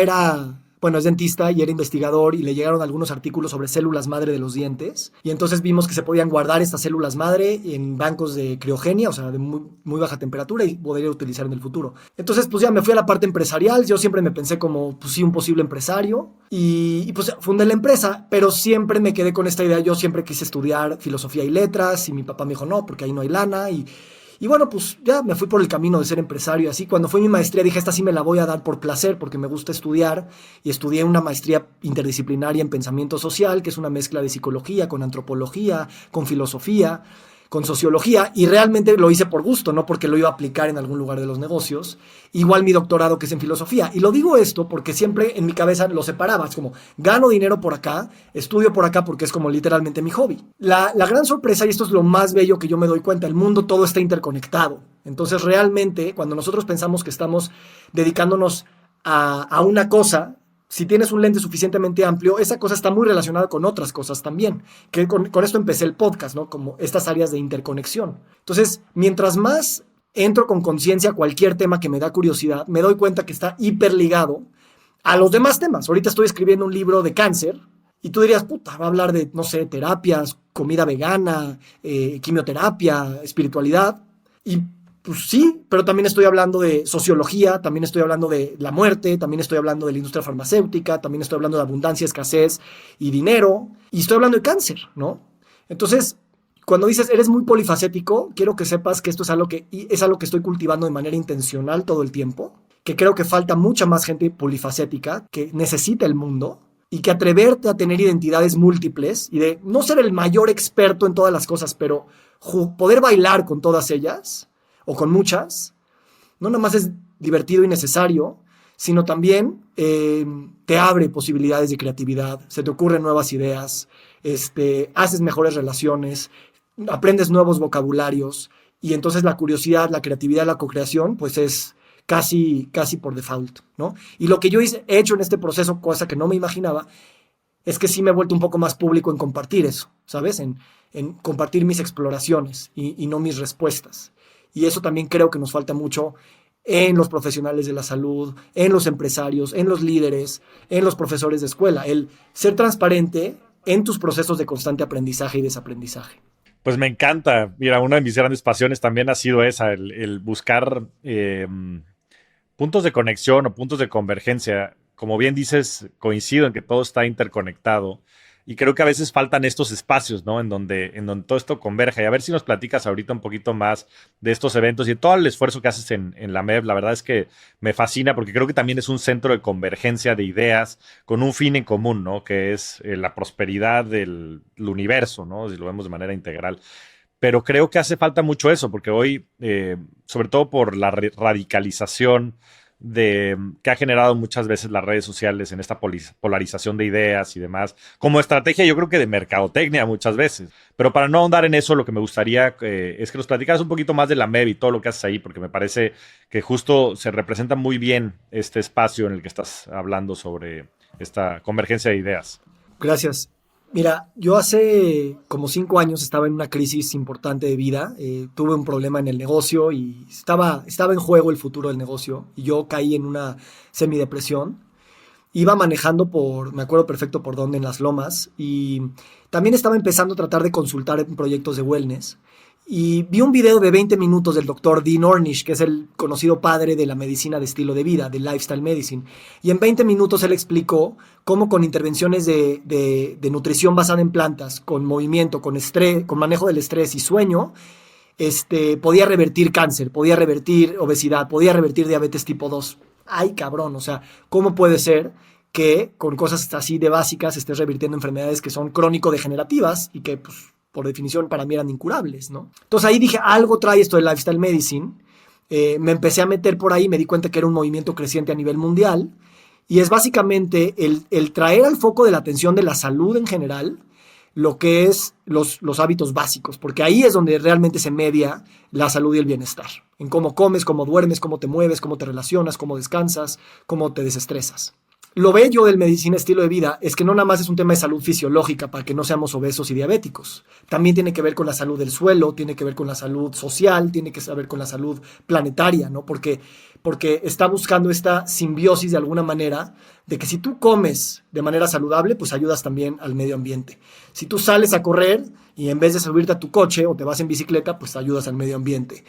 bueno, es dentista y era investigador y le llegaron algunos artículos sobre células madre de los dientes. Y entonces vimos que se podían guardar estas células madre en bancos de criogenia, o sea, de muy, muy baja temperatura y podría utilizar en el futuro. Entonces, pues ya me fui a la parte empresarial. Yo siempre me pensé como, pues sí, un posible empresario. Y pues fundé la empresa, pero siempre me quedé con esta idea. Yo siempre quise estudiar filosofía y letras y mi papá me dijo, no, porque ahí no hay lana y bueno, pues ya me fui por el camino de ser empresario. Así, cuando fue mi maestría, dije, esta sí me la voy a dar por placer, porque me gusta estudiar. Y estudié una maestría interdisciplinaria en pensamiento social, que es una mezcla de psicología con antropología, con filosofía, con sociología. Y realmente lo hice por gusto, no porque lo iba a aplicar en algún lugar de los negocios. Igual mi doctorado, que es en filosofía. Y lo digo esto porque siempre en mi cabeza lo separaba. Es como, gano dinero por acá, estudio por acá porque es como literalmente mi hobby. La gran sorpresa, y esto es lo más bello que yo me doy cuenta, el mundo todo está interconectado. Entonces realmente cuando nosotros pensamos que estamos dedicándonos a una cosa, si tienes un lente suficientemente amplio, esa cosa está muy relacionada con otras cosas también. Que con esto empecé el podcast, ¿no? Como estas áreas de interconexión. Entonces, mientras más entro con conciencia a cualquier tema que me da curiosidad, me doy cuenta que está hiperligado a los demás temas. Ahorita estoy escribiendo un libro de cáncer y tú dirías, puta, va a hablar de, no sé, terapias, comida vegana, quimioterapia, espiritualidad. Y pues sí, pero también estoy hablando de sociología, también estoy hablando de la muerte, también estoy hablando de la industria farmacéutica, también estoy hablando de abundancia, escasez y dinero, y estoy hablando de cáncer, ¿no? Entonces, cuando dices eres muy polifacético, quiero que sepas que esto es algo que estoy cultivando de manera intencional todo el tiempo, que creo que falta mucha más gente polifacética que necesita el mundo y que atreverte a tener identidades múltiples y de no ser el mayor experto en todas las cosas, pero poder bailar con todas ellas o con muchas, no nada más es divertido y necesario, sino también te abre posibilidades de creatividad, se te ocurren nuevas ideas, haces mejores relaciones, aprendes nuevos vocabularios y entonces la curiosidad, la creatividad, la co-creación, pues es casi por default, ¿no? Y lo que yo he hecho en este proceso, cosa que no me imaginaba, es que sí me he vuelto un poco más público en compartir eso, ¿sabes? En compartir mis exploraciones y no mis respuestas. Y eso también creo que nos falta mucho en los profesionales de la salud, en los empresarios, en los líderes, en los profesores de escuela. El ser transparente en tus procesos de constante aprendizaje y desaprendizaje. Pues me encanta. Mira, una de mis grandes pasiones también ha sido esa, el buscar puntos de conexión o puntos de convergencia como bien dices, coincido en que todo está interconectado. Y creo que a veces faltan estos espacios, ¿no? En donde todo esto converge. Y a ver si nos platicas ahorita un poquito más de estos eventos y de todo el esfuerzo que haces en la MEV. La verdad es que me fascina porque creo que también es un centro de convergencia de ideas con un fin en común, ¿no? Que es la prosperidad del universo, ¿no? Si lo vemos de manera integral. Pero creo que hace falta mucho eso, porque hoy, sobre todo por la radicalización que ha generado muchas veces las redes sociales en esta polarización de ideas y demás, como estrategia yo creo que de mercadotecnia muchas veces. Pero para no ahondar en eso, lo que me gustaría es que nos platicaras un poquito más de la MEV y todo lo que haces ahí, porque me parece que justo se representa muy bien este espacio en el que estás hablando sobre esta convergencia de ideas. Gracias. Mira, yo hace como 5 años estaba en una crisis importante de vida. Tuve un problema en el negocio y estaba en juego el futuro del negocio. Y yo caí en una semidepresión. Iba manejando me acuerdo perfecto por dónde, en las lomas. Y también estaba empezando a tratar de consultar en proyectos de wellness. Y vi un video de 20 minutos del doctor Dean Ornish, que es el conocido padre de la medicina de estilo de vida, de lifestyle medicine. Y en 20 minutos él explicó cómo con intervenciones de nutrición basada en plantas, con movimiento, con estrés, con manejo del estrés y sueño, podía revertir cáncer, podía revertir obesidad, podía revertir diabetes tipo 2. Ay, cabrón, o sea, ¿cómo puede ser que con cosas así de básicas estés revirtiendo enfermedades que son crónico-degenerativas y que, pues, por definición para mí eran incurables, ¿no? Entonces ahí dije, algo trae esto de lifestyle medicine. Me empecé a meter por ahí, me di cuenta que era un movimiento creciente a nivel mundial y es básicamente el traer al foco de la atención de la salud en general lo que es los hábitos básicos, porque ahí es donde realmente se media la salud y el bienestar, en cómo comes, cómo duermes, cómo te mueves, cómo te relacionas, cómo descansas, cómo te desestresas. Lo bello del medicina estilo de vida es que no nada más es un tema de salud fisiológica para que no seamos obesos y diabéticos. También tiene que ver con la salud del suelo, tiene que ver con la salud social, tiene que ver con la salud planetaria, ¿no? Porque está buscando esta simbiosis de alguna manera de que si tú comes de manera saludable, pues ayudas también al medio ambiente. Si tú sales a correr y en vez de subirte a tu coche o te vas en bicicleta, pues ayudas al medio ambiente.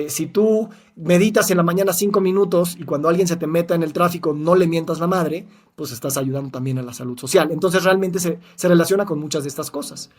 Si tú meditas en la mañana 5 minutos y cuando alguien se te meta en el tráfico no le mientas la madre, pues estás ayudando también a la salud social. Entonces realmente se relaciona con muchas de estas cosas.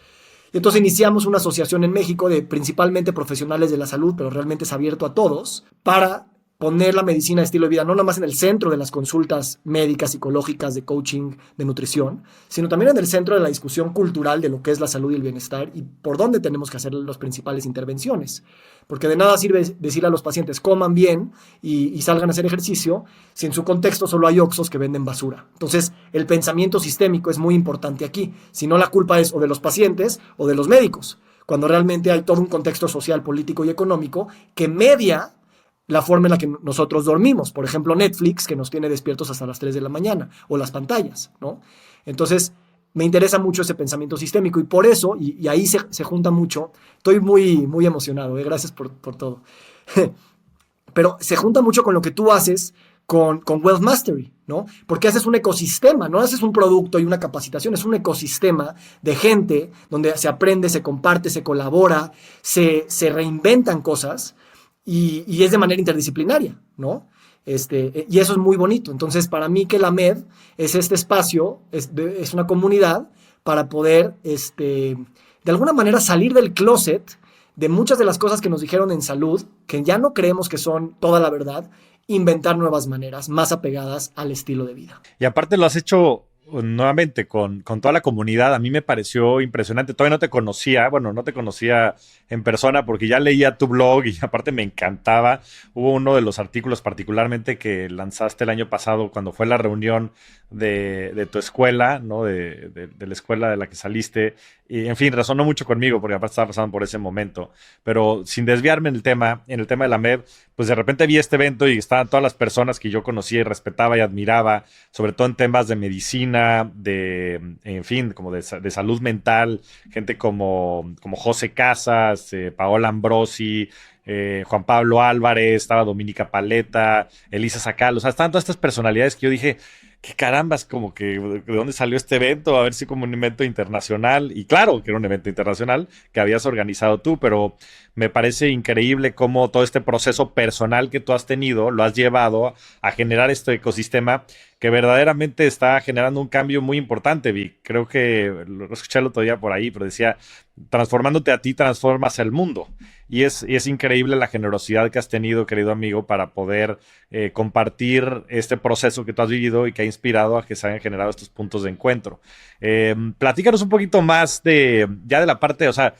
Entonces iniciamos una asociación en México de principalmente profesionales de la salud, pero realmente es abierto a todos, para poner la medicina de estilo de vida no nada más en el centro de las consultas médicas, psicológicas, de coaching, de nutrición, sino también en el centro de la discusión cultural de lo que es la salud y el bienestar y por dónde tenemos que hacer las principales intervenciones. Porque de nada sirve decir a los pacientes coman bien y salgan a hacer ejercicio si en su contexto solo hay oxxos que venden basura. Entonces, el pensamiento sistémico es muy importante aquí. Si no, la culpa es o de los pacientes o de los médicos, cuando realmente hay todo un contexto social, político y económico que media la forma en la que nosotros dormimos. Por ejemplo, Netflix, que nos tiene despiertos hasta las 3 de la mañana, o las pantallas, ¿no? Entonces, me interesa mucho ese pensamiento sistémico y por eso, y ahí se junta mucho, estoy muy, muy emocionado, gracias por todo. Pero se junta mucho con lo que tú haces con Wealth Mastery, ¿no? Porque haces un ecosistema, no haces un producto y una capacitación, es un ecosistema de gente donde se aprende, se comparte, se colabora, se reinventan cosas. Y es de manera interdisciplinaria, ¿no? Y eso es muy bonito. Entonces, para mí que la MED es este espacio, es una comunidad para poder, de alguna manera, salir del closet de muchas de las cosas que nos dijeron en salud, que ya no creemos que son toda la verdad, inventar nuevas maneras más apegadas al estilo de vida. Y aparte lo has hecho nuevamente con toda la comunidad. A mí me pareció impresionante. Todavía no te conocía, bueno, no te conocía en persona porque ya leía tu blog y aparte me encantaba. Hubo uno de los artículos particularmente que lanzaste el año pasado cuando fue la reunión de tu escuela, ¿no? De la escuela de la que saliste. Y en fin, resonó mucho conmigo porque aparte estaba pasando por ese momento. Pero sin desviarme en el tema de la MED, pues de repente vi este evento y estaban todas las personas que yo conocía y respetaba y admiraba, sobre todo en temas de medicina, en fin, como de salud mental, gente como José Casas, Paola Ambrosi, Juan Pablo Álvarez, estaba Dominica Paleta, Elisa Sacal, o sea, estaban todas estas personalidades que yo dije, qué carambas, como que de dónde salió este evento, a ver si como un evento internacional, y claro que era un evento internacional que habías organizado tú, pero me parece increíble cómo todo este proceso personal que tú has tenido lo has llevado a generar este ecosistema que verdaderamente está generando un cambio muy importante, Vic. Creo que lo escuché el otro día por ahí, pero decía, transformándote a ti, transformas el mundo. Y es increíble la generosidad que has tenido, querido amigo, para poder compartir este proceso que tú has vivido y que ha inspirado a que se hayan generado estos puntos de encuentro. Platícanos un poquito más ya de la parte, o sea,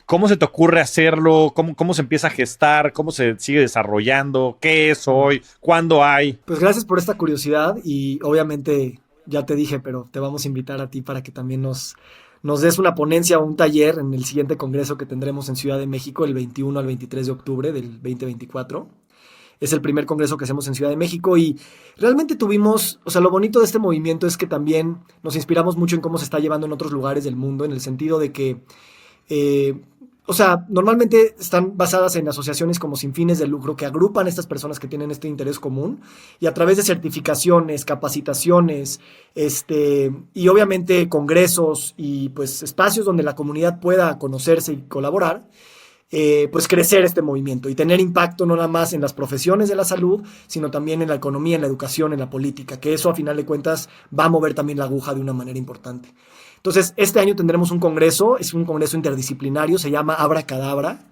¿cómo se te ocurre hacerlo? ¿Cómo se empieza a gestar? ¿Cómo se sigue desarrollando? ¿Qué es hoy? ¿Cuándo hay? Pues gracias por esta curiosidad y obviamente ya te dije, pero te vamos a invitar a ti para que también nos des una ponencia o un taller en el siguiente congreso que tendremos en Ciudad de México el 21 al 23 de octubre del 2024. Es el primer congreso que hacemos en Ciudad de México y realmente tuvimos, o sea, lo bonito de este movimiento es que también nos inspiramos mucho en cómo se está llevando en otros lugares del mundo, en el sentido de que eh, o sea, normalmente están basadas en asociaciones como sin fines de lucro que agrupan a estas personas que tienen este interés común y a través de certificaciones, capacitaciones, y obviamente congresos y pues espacios donde la comunidad pueda conocerse y colaborar, pues crecer este movimiento y tener impacto no nada más en las profesiones de la salud, sino también en la economía, en la educación, en la política, que eso a final de cuentas va a mover también la aguja de una manera importante. Entonces, este año tendremos un congreso, es un congreso interdisciplinario, se llama Abracadabra.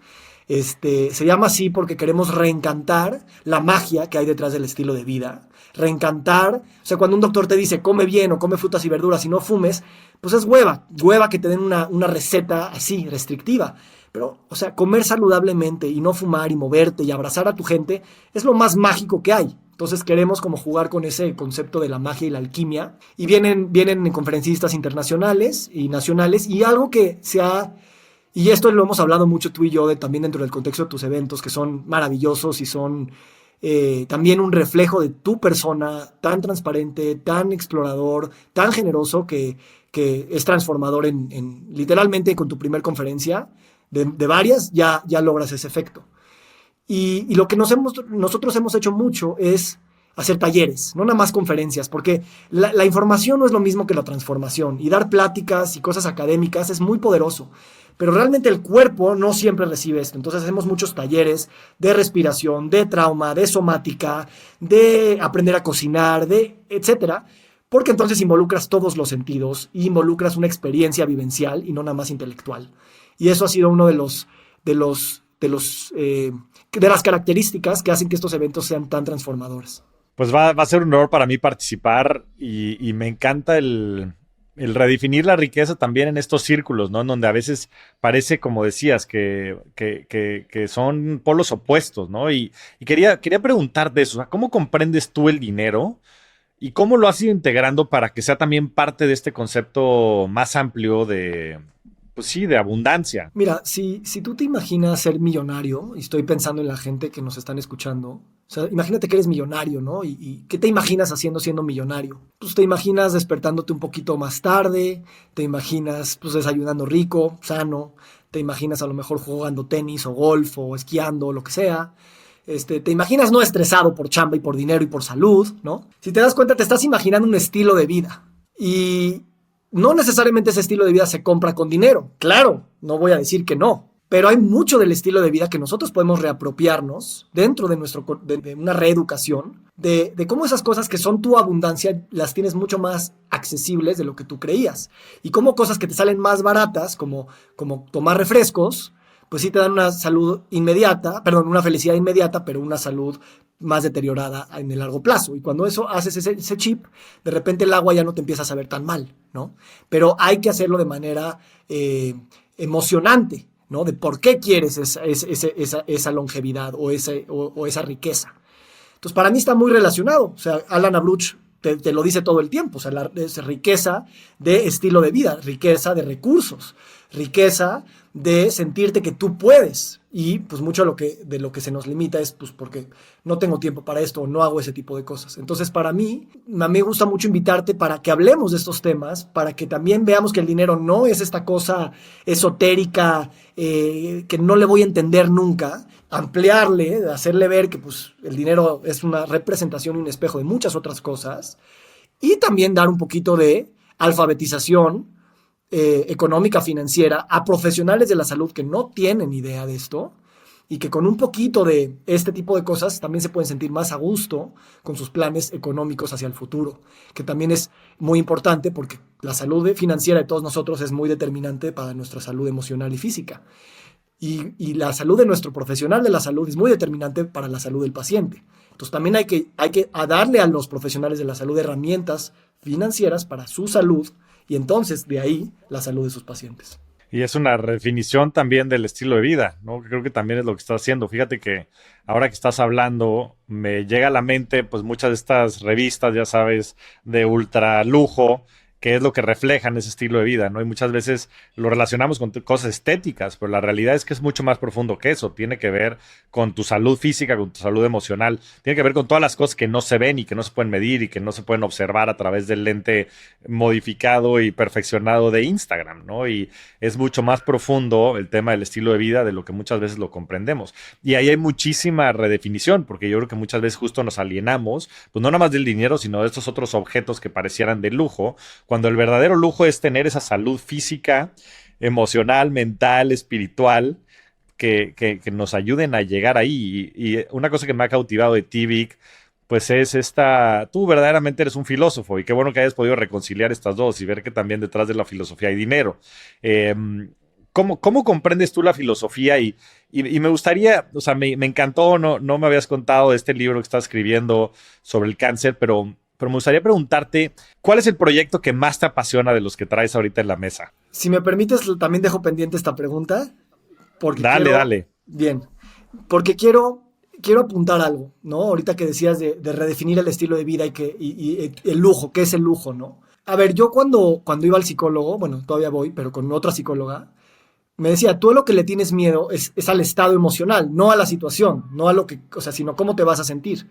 Se llama así porque queremos reencantar la magia que hay detrás del estilo de vida. Reencantar, o sea, cuando un doctor te dice come bien o come frutas y verduras y no fumes, pues es hueva que te den una receta así, restrictiva. Pero, o sea, comer saludablemente y no fumar y moverte y abrazar a tu gente es lo más mágico que hay. Entonces queremos como jugar con ese concepto de la magia y la alquimia. Y vienen conferencistas internacionales y nacionales y algo que se ha... Y esto lo hemos hablado mucho tú y yo también dentro del contexto de tus eventos, que son maravillosos y son también un reflejo de tu persona tan transparente, tan explorador, tan generoso que es transformador literalmente con tu primer conferencia de varias, ya logras ese efecto. Y lo que nosotros hemos hecho mucho es hacer talleres, no nada más conferencias, porque la información no es lo mismo que la transformación, y dar pláticas y cosas académicas es muy poderoso, pero realmente el cuerpo no siempre recibe esto. Entonces hacemos muchos talleres de respiración, de trauma, de somática, de aprender a cocinar, de etcétera, porque entonces involucras todos los sentidos y involucras una experiencia vivencial y no nada más intelectual. Y eso ha sido uno de las características que hacen que estos eventos sean tan transformadores. Pues va a ser un honor para mí participar y me encanta el redefinir la riqueza también en estos círculos, ¿no? En donde a veces parece, como decías, que son polos opuestos, ¿no? Y quería preguntarte eso, o sea, ¿cómo comprendes tú el dinero y cómo lo has ido integrando para que sea también parte de este concepto más amplio pues sí, de abundancia? Mira, si tú te imaginas ser millonario, y estoy pensando en la gente que nos están escuchando, o sea, imagínate que eres millonario, ¿no? ¿Y qué te imaginas haciendo siendo millonario? Pues te imaginas despertándote un poquito más tarde, te imaginas pues desayunando rico, sano, te imaginas a lo mejor jugando tenis o golf o esquiando o lo que sea. Te imaginas no estresado por chamba y por dinero y por salud, ¿no? Si te das cuenta, te estás imaginando un estilo de vida. Y no necesariamente ese estilo de vida se compra con dinero. Claro, no voy a decir que no. Pero hay mucho del estilo de vida que nosotros podemos reapropiarnos dentro de una reeducación, de cómo esas cosas que son tu abundancia las tienes mucho más accesibles de lo que tú creías. Y cómo cosas que te salen más baratas, como tomar refrescos, pues sí te dan una salud inmediata, perdón, una felicidad inmediata, pero una salud más deteriorada en el largo plazo. Y cuando eso haces ese chip, de repente el agua ya no te empieza a saber tan mal, ¿no? Pero hay que hacerlo de manera emocionante, ¿no? De por qué quieres esa longevidad o esa riqueza. Entonces, para mí está muy relacionado. O sea, Alan Abruch te lo dice todo el tiempo. O sea, es riqueza de estilo de vida, riqueza de recursos, riqueza de sentirte que tú puedes. Y pues mucho de lo que se nos limita es pues porque no tengo tiempo para esto o no hago ese tipo de cosas. Entonces, para mí, me gusta mucho invitarte para que hablemos de estos temas, para que también veamos que el dinero no es esta cosa esotérica que no le voy a entender nunca. Ampliarle, hacerle ver que pues, el dinero es una representación y un espejo de muchas otras cosas. Y también dar un poquito de alfabetización económica, financiera, a profesionales de la salud que no tienen idea de esto, y que con un poquito de este tipo de cosas también se pueden sentir más a gusto con sus planes económicos hacia el futuro, que también es muy importante porque la salud financiera de todos nosotros es muy determinante para nuestra salud emocional y física. Y la salud de nuestro profesional de la salud es muy determinante para la salud del paciente. Entonces también hay que darle a los profesionales de la salud herramientas financieras para su salud y entonces de ahí la salud de sus pacientes. Y es una redefinición también del estilo de vida, ¿no? Creo que también es lo que estás haciendo. Fíjate que ahora que estás hablando, me llega a la mente, pues, muchas de estas revistas, ya sabes, de ultra lujo, que es lo que reflejan ese estilo de vida, ¿no? Y muchas veces lo relacionamos con cosas estéticas, pero la realidad es que es mucho más profundo que eso. Tiene que ver con tu salud física, con tu salud emocional. Tiene que ver con todas las cosas que no se ven y que no se pueden medir y que no se pueden observar a través del lente modificado y perfeccionado de Instagram, ¿no? Y es mucho más profundo el tema del estilo de vida de lo que muchas veces lo comprendemos. Y ahí hay muchísima redefinición, porque yo creo que muchas veces justo nos alienamos, pues no nada más del dinero, sino de estos otros objetos que parecieran de lujo, cuando el verdadero lujo es tener esa salud física, emocional, mental, espiritual, que nos ayuden a llegar ahí. Y una cosa que me ha cautivado de ti, Vic, pues es tú verdaderamente eres un filósofo y qué bueno que hayas podido reconciliar estas dos y ver que también detrás de la filosofía hay dinero. Eh, ¿Cómo comprendes tú la filosofía? Y me gustaría, o sea, me encantó, no me habías contado de este libro que estás escribiendo sobre el cáncer, pero me gustaría preguntarte, ¿cuál es el proyecto que más te apasiona de los que traes ahorita en la mesa? Si me permites, también dejo pendiente esta pregunta, porque Dale. bien, porque quiero apuntar algo, ¿no? Ahorita que decías de redefinir el estilo de vida y el lujo, ¿qué es el lujo, no? A ver, yo cuando iba al psicólogo, bueno, todavía voy, pero con otra psicóloga, me decía, tú a lo que le tienes miedo es al estado emocional, no a la situación, no a lo que, o sea, sino cómo te vas a sentir.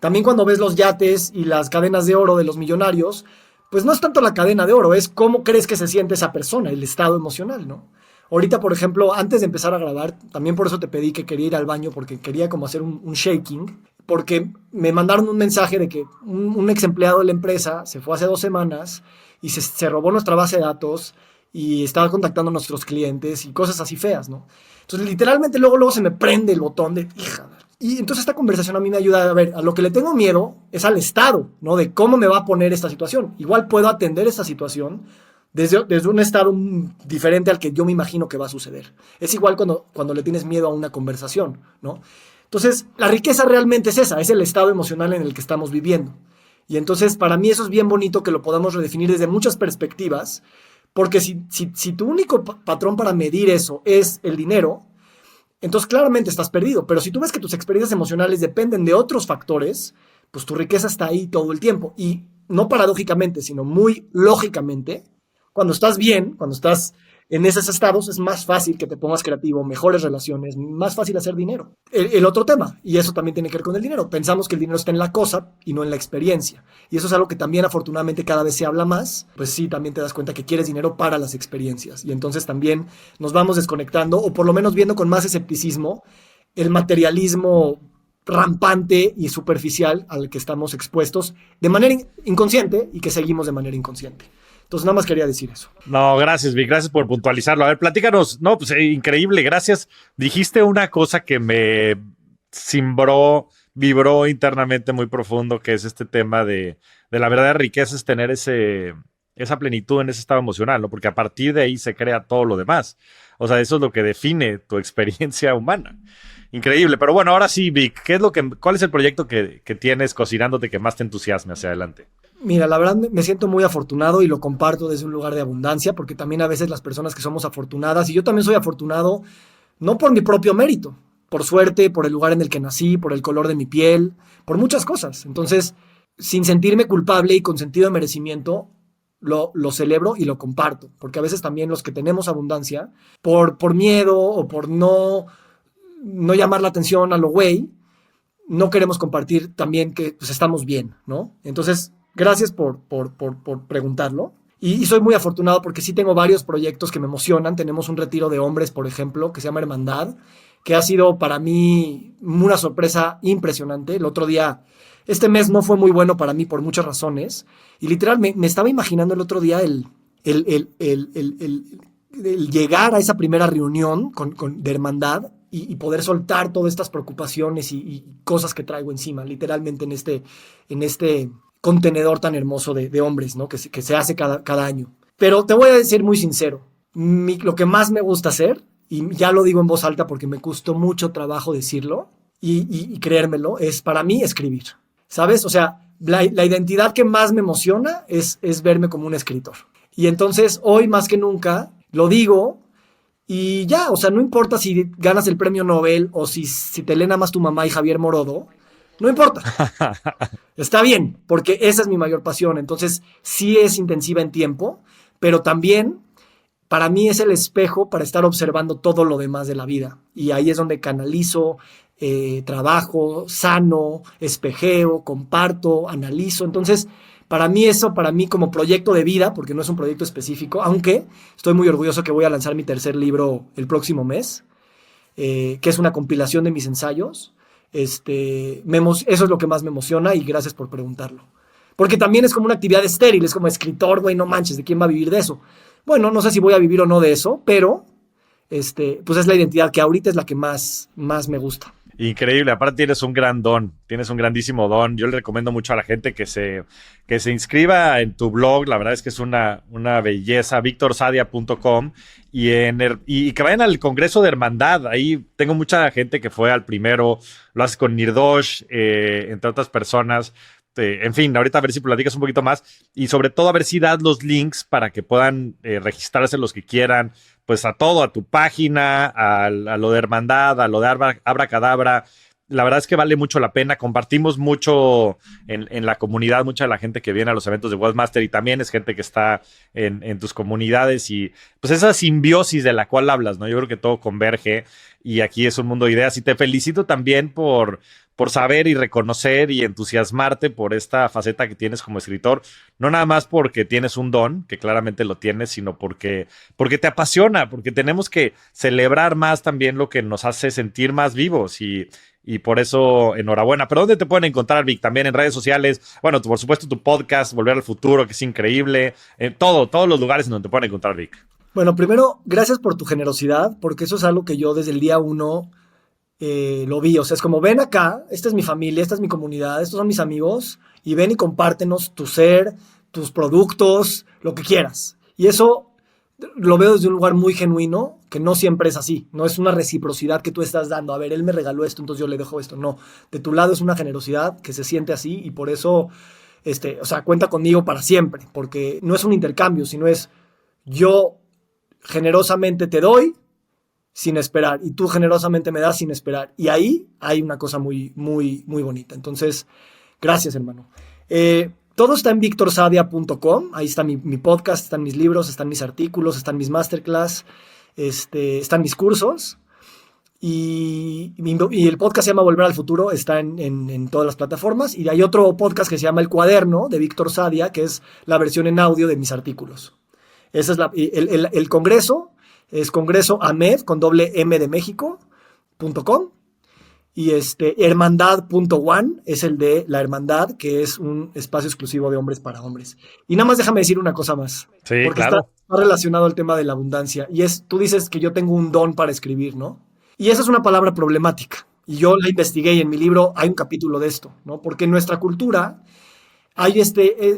También cuando ves los yates y las cadenas de oro de los millonarios, pues no es tanto la cadena de oro, es cómo crees que se siente esa persona, el estado emocional, ¿no? Ahorita, por ejemplo, antes de empezar a grabar, también por eso te pedí que quería ir al baño, porque quería como hacer un shaking, porque me mandaron un mensaje de que un ex empleado de la empresa se fue hace 2 semanas y se robó nuestra base de datos y estaba contactando a nuestros clientes y cosas así feas, ¿no? Entonces, literalmente, luego se me prende el botón de, hija. Y entonces esta conversación a mí me ayuda a ver, a lo que le tengo miedo es al estado, ¿no? De cómo me va a poner esta situación. Igual puedo atender esta situación desde un estado diferente al que yo me imagino que va a suceder. Es igual cuando le tienes miedo a una conversación, ¿no? Entonces, la riqueza realmente es esa, es el estado emocional en el que estamos viviendo. Y entonces, para mí eso es bien bonito que lo podamos redefinir desde muchas perspectivas, porque si tu único patrón para medir eso es el dinero, entonces claramente estás perdido. Pero si tú ves que tus experiencias emocionales dependen de otros factores, pues tu riqueza está ahí todo el tiempo. Y no paradójicamente, sino muy lógicamente, cuando estás bien, cuando estás en esos estados, es más fácil que te pongas creativo, mejores relaciones, más fácil hacer dinero. El otro tema, y eso también tiene que ver con el dinero, pensamos que el dinero está en la cosa y no en la experiencia. Y eso es algo que también afortunadamente cada vez se habla más, pues sí, también te das cuenta que quieres dinero para las experiencias. Y entonces también nos vamos desconectando, o por lo menos viendo con más escepticismo, el materialismo rampante y superficial al que estamos expuestos de manera inconsciente y que seguimos de manera inconsciente. Entonces, nada más quería decir eso. No, gracias, Vic. Gracias por puntualizarlo. A ver, platícanos. No, pues increíble. Gracias. Dijiste una cosa que me vibró internamente muy profundo, que es este tema de la verdadera riqueza es tener esa plenitud en ese estado emocional, ¿no? Porque a partir de ahí se crea todo lo demás. O sea, eso es lo que define tu experiencia humana. Increíble. Pero bueno, ahora sí, Vic, ¿cuál es el proyecto que tienes cocinándote que más te entusiasme hacia adelante? Mira, la verdad me siento muy afortunado y lo comparto desde un lugar de abundancia, porque también a veces las personas que somos afortunadas, y yo también soy afortunado, no por mi propio mérito, por suerte, por el lugar en el que nací, por el color de mi piel, por muchas cosas. Entonces, sin sentirme culpable y con sentido de merecimiento, lo celebro y lo comparto, porque a veces también los que tenemos abundancia, por miedo o por no llamar la atención a lo güey, no queremos compartir también que pues, estamos bien, ¿no? Entonces, gracias por preguntarlo. Y soy muy afortunado porque sí tengo varios proyectos que me emocionan. Tenemos un retiro de hombres, por ejemplo, que se llama Hermandad, que ha sido para mí una sorpresa impresionante. El otro día, este mes no fue muy bueno para mí por muchas razones. Y literal, me estaba imaginando el otro día el llegar a esa primera reunión de Hermandad y poder soltar todas estas preocupaciones y cosas que traigo encima, literalmente en este contenedor tan hermoso de hombres, ¿no? Que se hace cada año. Pero te voy a decir muy sincero, lo que más me gusta hacer, y ya lo digo en voz alta porque me costó mucho trabajo decirlo y creérmelo, es para mí escribir, ¿sabes? O sea, la identidad que más me emociona es verme como un escritor. Y entonces hoy más que nunca lo digo y ya, o sea, no importa si ganas el premio Nobel o si te leen nada más tu mamá y Javier Morodo, no importa. Está bien, porque esa es mi mayor pasión. Entonces sí es intensiva en tiempo, pero también para mí es el espejo para estar observando todo lo demás de la vida. Y ahí es donde canalizo, trabajo, sano, espejeo, comparto, analizo. Entonces, para mí como proyecto de vida, porque no es un proyecto específico, aunque estoy muy orgulloso que voy a lanzar mi tercer libro el próximo mes, que es una compilación de mis ensayos. Eso es lo que más me emociona y gracias por preguntarlo. Porque también es como una actividad estéril, es como escritor, güey, no manches, ¿de quién va a vivir de eso? Bueno, no sé si voy a vivir o no de eso, pero pues es la identidad que ahorita es la que más me gusta. Increíble, aparte tienes un gran don, tienes un grandísimo don. Yo le recomiendo mucho a la gente que se inscriba en tu blog, la verdad es que es una belleza, victorsadia.com y que vayan al Congreso de Hermandad. Ahí tengo mucha gente que fue al primero, lo hace con Nirdosh, entre otras personas. En fin, ahorita a ver si platicas un poquito más y sobre todo a ver si das los links para que puedan registrarse los que quieran, pues a todo, a tu página, a lo de Hermandad, a lo de Abracadabra. La verdad es que vale mucho la pena. Compartimos mucho en la comunidad, mucha de la gente que viene a los eventos de Webmaster y también es gente que está en tus comunidades y pues esa simbiosis de la cual hablas, ¿no? Yo creo que todo converge y aquí es un mundo de ideas y te felicito también por saber y reconocer y entusiasmarte por esta faceta que tienes como escritor, no nada más porque tienes un don, que claramente lo tienes, sino porque te apasiona, porque tenemos que celebrar más también lo que nos hace sentir más vivos y por eso enhorabuena. ¿Pero dónde te pueden encontrar, Vic? También en redes sociales, bueno, por supuesto tu podcast, Volver al Futuro, que es increíble, todos los lugares en donde te pueden encontrar, Vic. Bueno, primero, gracias por tu generosidad, porque eso es algo que yo desde el día 1 lo vi, o sea, es como ven acá, esta es mi familia, esta es mi comunidad, estos son mis amigos y ven y compártenos tu ser, tus productos, lo que quieras. Y eso lo veo desde un lugar muy genuino, que no siempre es así, no es una reciprocidad que tú estás dando, a ver, él me regaló esto, entonces yo le dejo esto, no, de tu lado es una generosidad que se siente así y por eso, o sea, cuenta conmigo para siempre, porque no es un intercambio, sino es yo generosamente te doy, sin esperar, y tú generosamente me das sin esperar. Y ahí hay una cosa muy, muy, muy bonita. Entonces, gracias, hermano. Todo está en victorsadia.com. Ahí está mi podcast, están mis libros, están mis artículos, están mis masterclass, están mis cursos. Y el podcast se llama Volver al Futuro, está en todas las plataformas. Y hay otro podcast que se llama El Cuaderno, de Víctor Sadia, que es la versión en audio de mis artículos. Esa es el congreso. Es Congreso AMED con doble M de México.com y hermandad.one es el de la hermandad, que es un espacio exclusivo de hombres para hombres. Y nada más déjame decir una cosa más. Sí, porque claro. está relacionado al tema de la abundancia. Y tú dices que yo tengo un don para escribir, ¿no? Y esa es una palabra problemática. Y yo la investigué y en mi libro hay un capítulo de esto, ¿no? Porque en nuestra cultura hay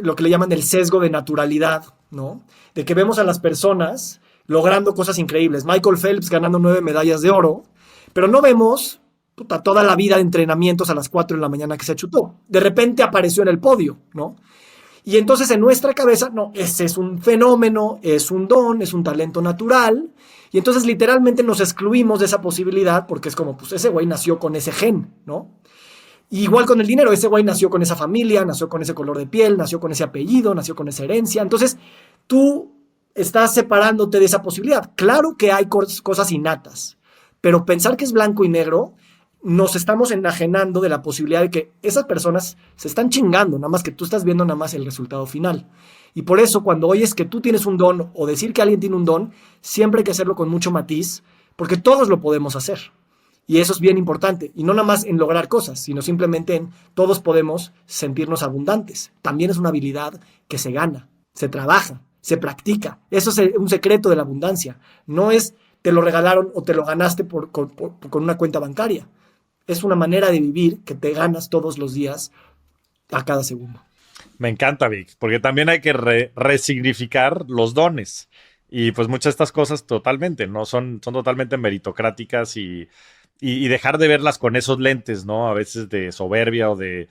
lo que le llaman el sesgo de naturalidad, ¿no? De que vemos a las personas logrando cosas increíbles. Michael Phelps ganando 9 medallas de oro, pero no vemos toda la vida de entrenamientos a las 4 de la mañana que se chutó. De repente apareció en el podio, ¿no? Y entonces en nuestra cabeza, no, ese es un fenómeno, es un don, es un talento natural, y entonces literalmente nos excluimos de esa posibilidad porque es como, pues ese güey nació con ese gen, ¿no? Y igual con el dinero, ese güey nació con esa familia, nació con ese color de piel, nació con ese apellido, nació con esa herencia. Entonces tú estás separándote de esa posibilidad. Claro que hay cosas innatas, pero pensar que es blanco y negro, nos estamos enajenando de la posibilidad de que esas personas se están chingando, nada más que tú estás viendo nada más el resultado final. Y por eso cuando oyes que tú tienes un don o decir que alguien tiene un don, siempre hay que hacerlo con mucho matiz, porque todos lo podemos hacer. Y eso es bien importante. Y no nada más en lograr cosas, sino simplemente en todos podemos sentirnos abundantes. También es una habilidad que se gana, se trabaja, se practica. Eso es un secreto de la abundancia. No es te lo regalaron o te lo ganaste con una cuenta bancaria. Es una manera de vivir que te ganas todos los días a cada segundo. Me encanta, Vic, porque también hay que resignificar los dones. Y pues muchas de estas cosas totalmente, ¿no? Son totalmente meritocráticas y dejar de verlas con esos lentes, ¿no? A veces de soberbia o de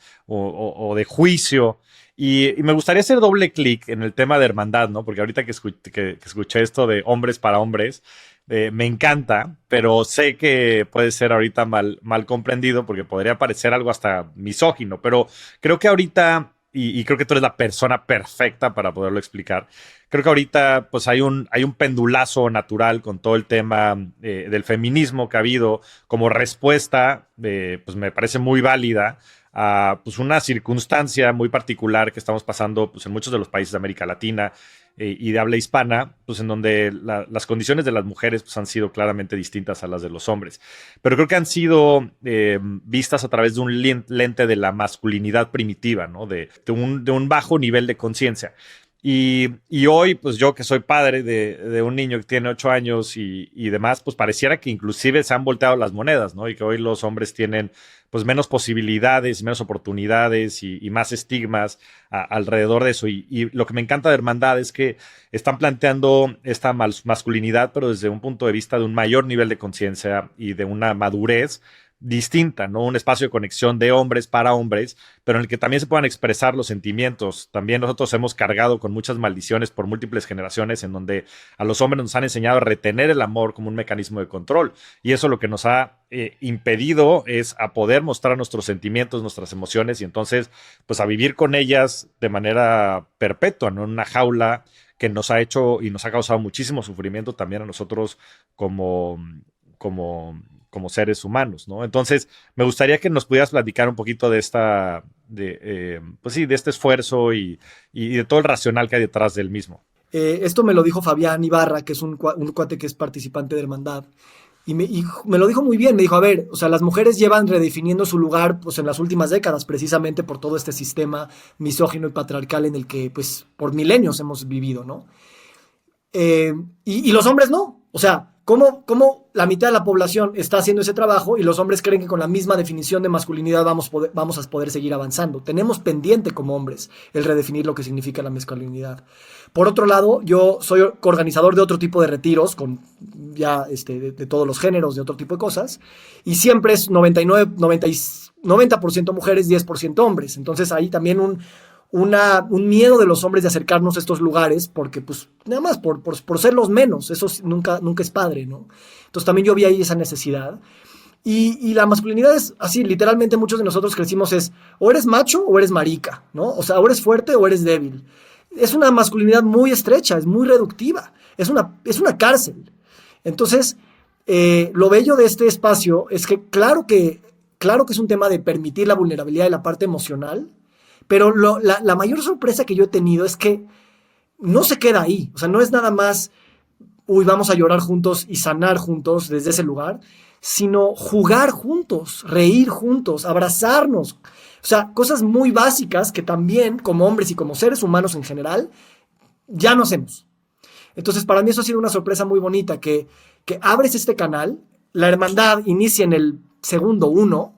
juicio. Y me gustaría hacer doble clic en el tema de hermandad, ¿no? Porque ahorita que escuché esto de hombres para hombres, me encanta, pero sé que puede ser ahorita mal comprendido porque podría parecer algo hasta misógino, pero creo que ahorita, y creo que tú eres la persona perfecta para poderlo explicar, creo que ahorita pues hay un pendulazo natural con todo el tema del feminismo que ha habido como respuesta, pues me parece muy válida a pues una circunstancia muy particular que estamos pasando pues en muchos de los países de América Latina y de habla hispana, pues en donde las condiciones de las mujeres pues han sido claramente distintas a las de los hombres. Pero creo que han sido vistas a través de un lente de la masculinidad primitiva, ¿no? De un bajo nivel de conciencia. Y hoy, pues yo que soy padre de un niño que tiene 8 años y demás, pues pareciera que inclusive se han volteado las monedas, ¿no? Y que hoy los hombres tienen pues menos posibilidades, menos oportunidades y más estigmas alrededor de eso. Y lo que me encanta de Hermandad es que están planteando esta masculinidad, pero desde un punto de vista de un mayor nivel de conciencia y de una madurez distinta, ¿no? Un espacio de conexión de hombres para hombres, pero en el que también se puedan expresar los sentimientos. También nosotros hemos cargado con muchas maldiciones por múltiples generaciones en donde a los hombres nos han enseñado a retener el amor como un mecanismo de control. Y eso lo que nos ha impedido es a poder mostrar nuestros sentimientos, nuestras emociones y entonces pues a vivir con ellas de manera perpetua, ¿no? En una jaula que nos ha hecho y nos ha causado muchísimo sufrimiento también a nosotros como seres humanos, ¿no? Entonces, me gustaría que nos pudieras platicar un poquito de pues sí, de este esfuerzo y de todo el racional que hay detrás del mismo. Esto me lo dijo Fabián Ibarra, que es un cuate que es participante de Hermandad, y me lo dijo muy bien. Me dijo, a ver, o sea, las mujeres llevan redefiniendo su lugar pues en las últimas décadas, precisamente por todo este sistema misógino y patriarcal en el que pues por milenios hemos vivido, ¿no? Y los hombres no. O sea, ¿cómo la mitad de la población está haciendo ese trabajo y los hombres creen que con la misma definición de masculinidad vamos a poder seguir avanzando? Tenemos pendiente como hombres el redefinir lo que significa la masculinidad. Por otro lado, yo soy coorganizador de otro tipo de retiros, con ya de todos los géneros, de otro tipo de cosas, y siempre es 90% mujeres, 10% hombres. Entonces ahí también un miedo de los hombres de acercarnos a estos lugares, porque pues nada más por ser los menos, eso nunca es padre, ¿no? Entonces también yo vi ahí esa necesidad. Y la masculinidad es así, literalmente muchos de nosotros crecimos es o eres macho o eres marica, ¿no? O sea, o eres fuerte o eres débil. Es una masculinidad muy estrecha, es muy reductiva, es una cárcel. Entonces, lo bello de este espacio es que claro que es un tema de permitir la vulnerabilidad y la parte emocional, pero la mayor sorpresa que yo he tenido es que no se queda ahí. O sea, no es nada más, vamos a llorar juntos y sanar juntos desde ese lugar, sino jugar juntos, reír juntos, abrazarnos. O sea, cosas muy básicas que también como hombres y como seres humanos en general ya no hacemos. Entonces, para mí eso ha sido una sorpresa muy bonita, que abres este canal, la hermandad inicia en el segundo 1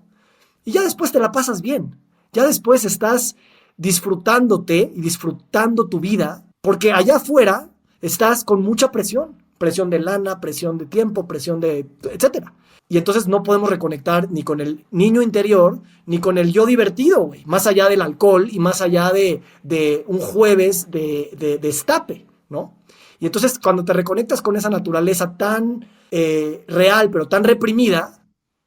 y ya después te la pasas bien. Ya después estás disfrutándote y disfrutando tu vida, porque allá afuera estás con mucha presión de lana, presión de tiempo, presión de etcétera. Y entonces no podemos reconectar ni con el niño interior, ni con el yo divertido, güey, más allá del alcohol y más allá de un jueves de destape, ¿no? Y entonces cuando te reconectas con esa naturaleza tan real, pero tan reprimida,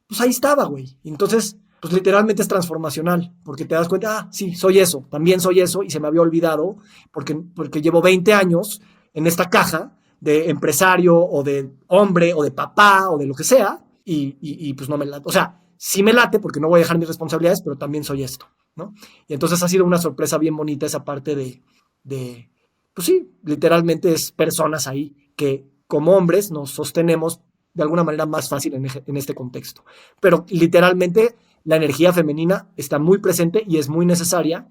pues ahí estaba, güey. Y entonces pues literalmente es transformacional, porque te das cuenta, sí, soy eso, también soy eso, y se me había olvidado, porque llevo 20 años en esta caja de empresario, o de hombre, o de papá, o de lo que sea, y pues no me late. O sea, sí me late, porque no voy a dejar mis responsabilidades, pero también soy esto, ¿no? Y entonces ha sido una sorpresa bien bonita esa parte pues sí, literalmente es personas ahí que como hombres nos sostenemos de alguna manera más fácil en este contexto. Pero literalmente la energía femenina está muy presente y es muy necesaria,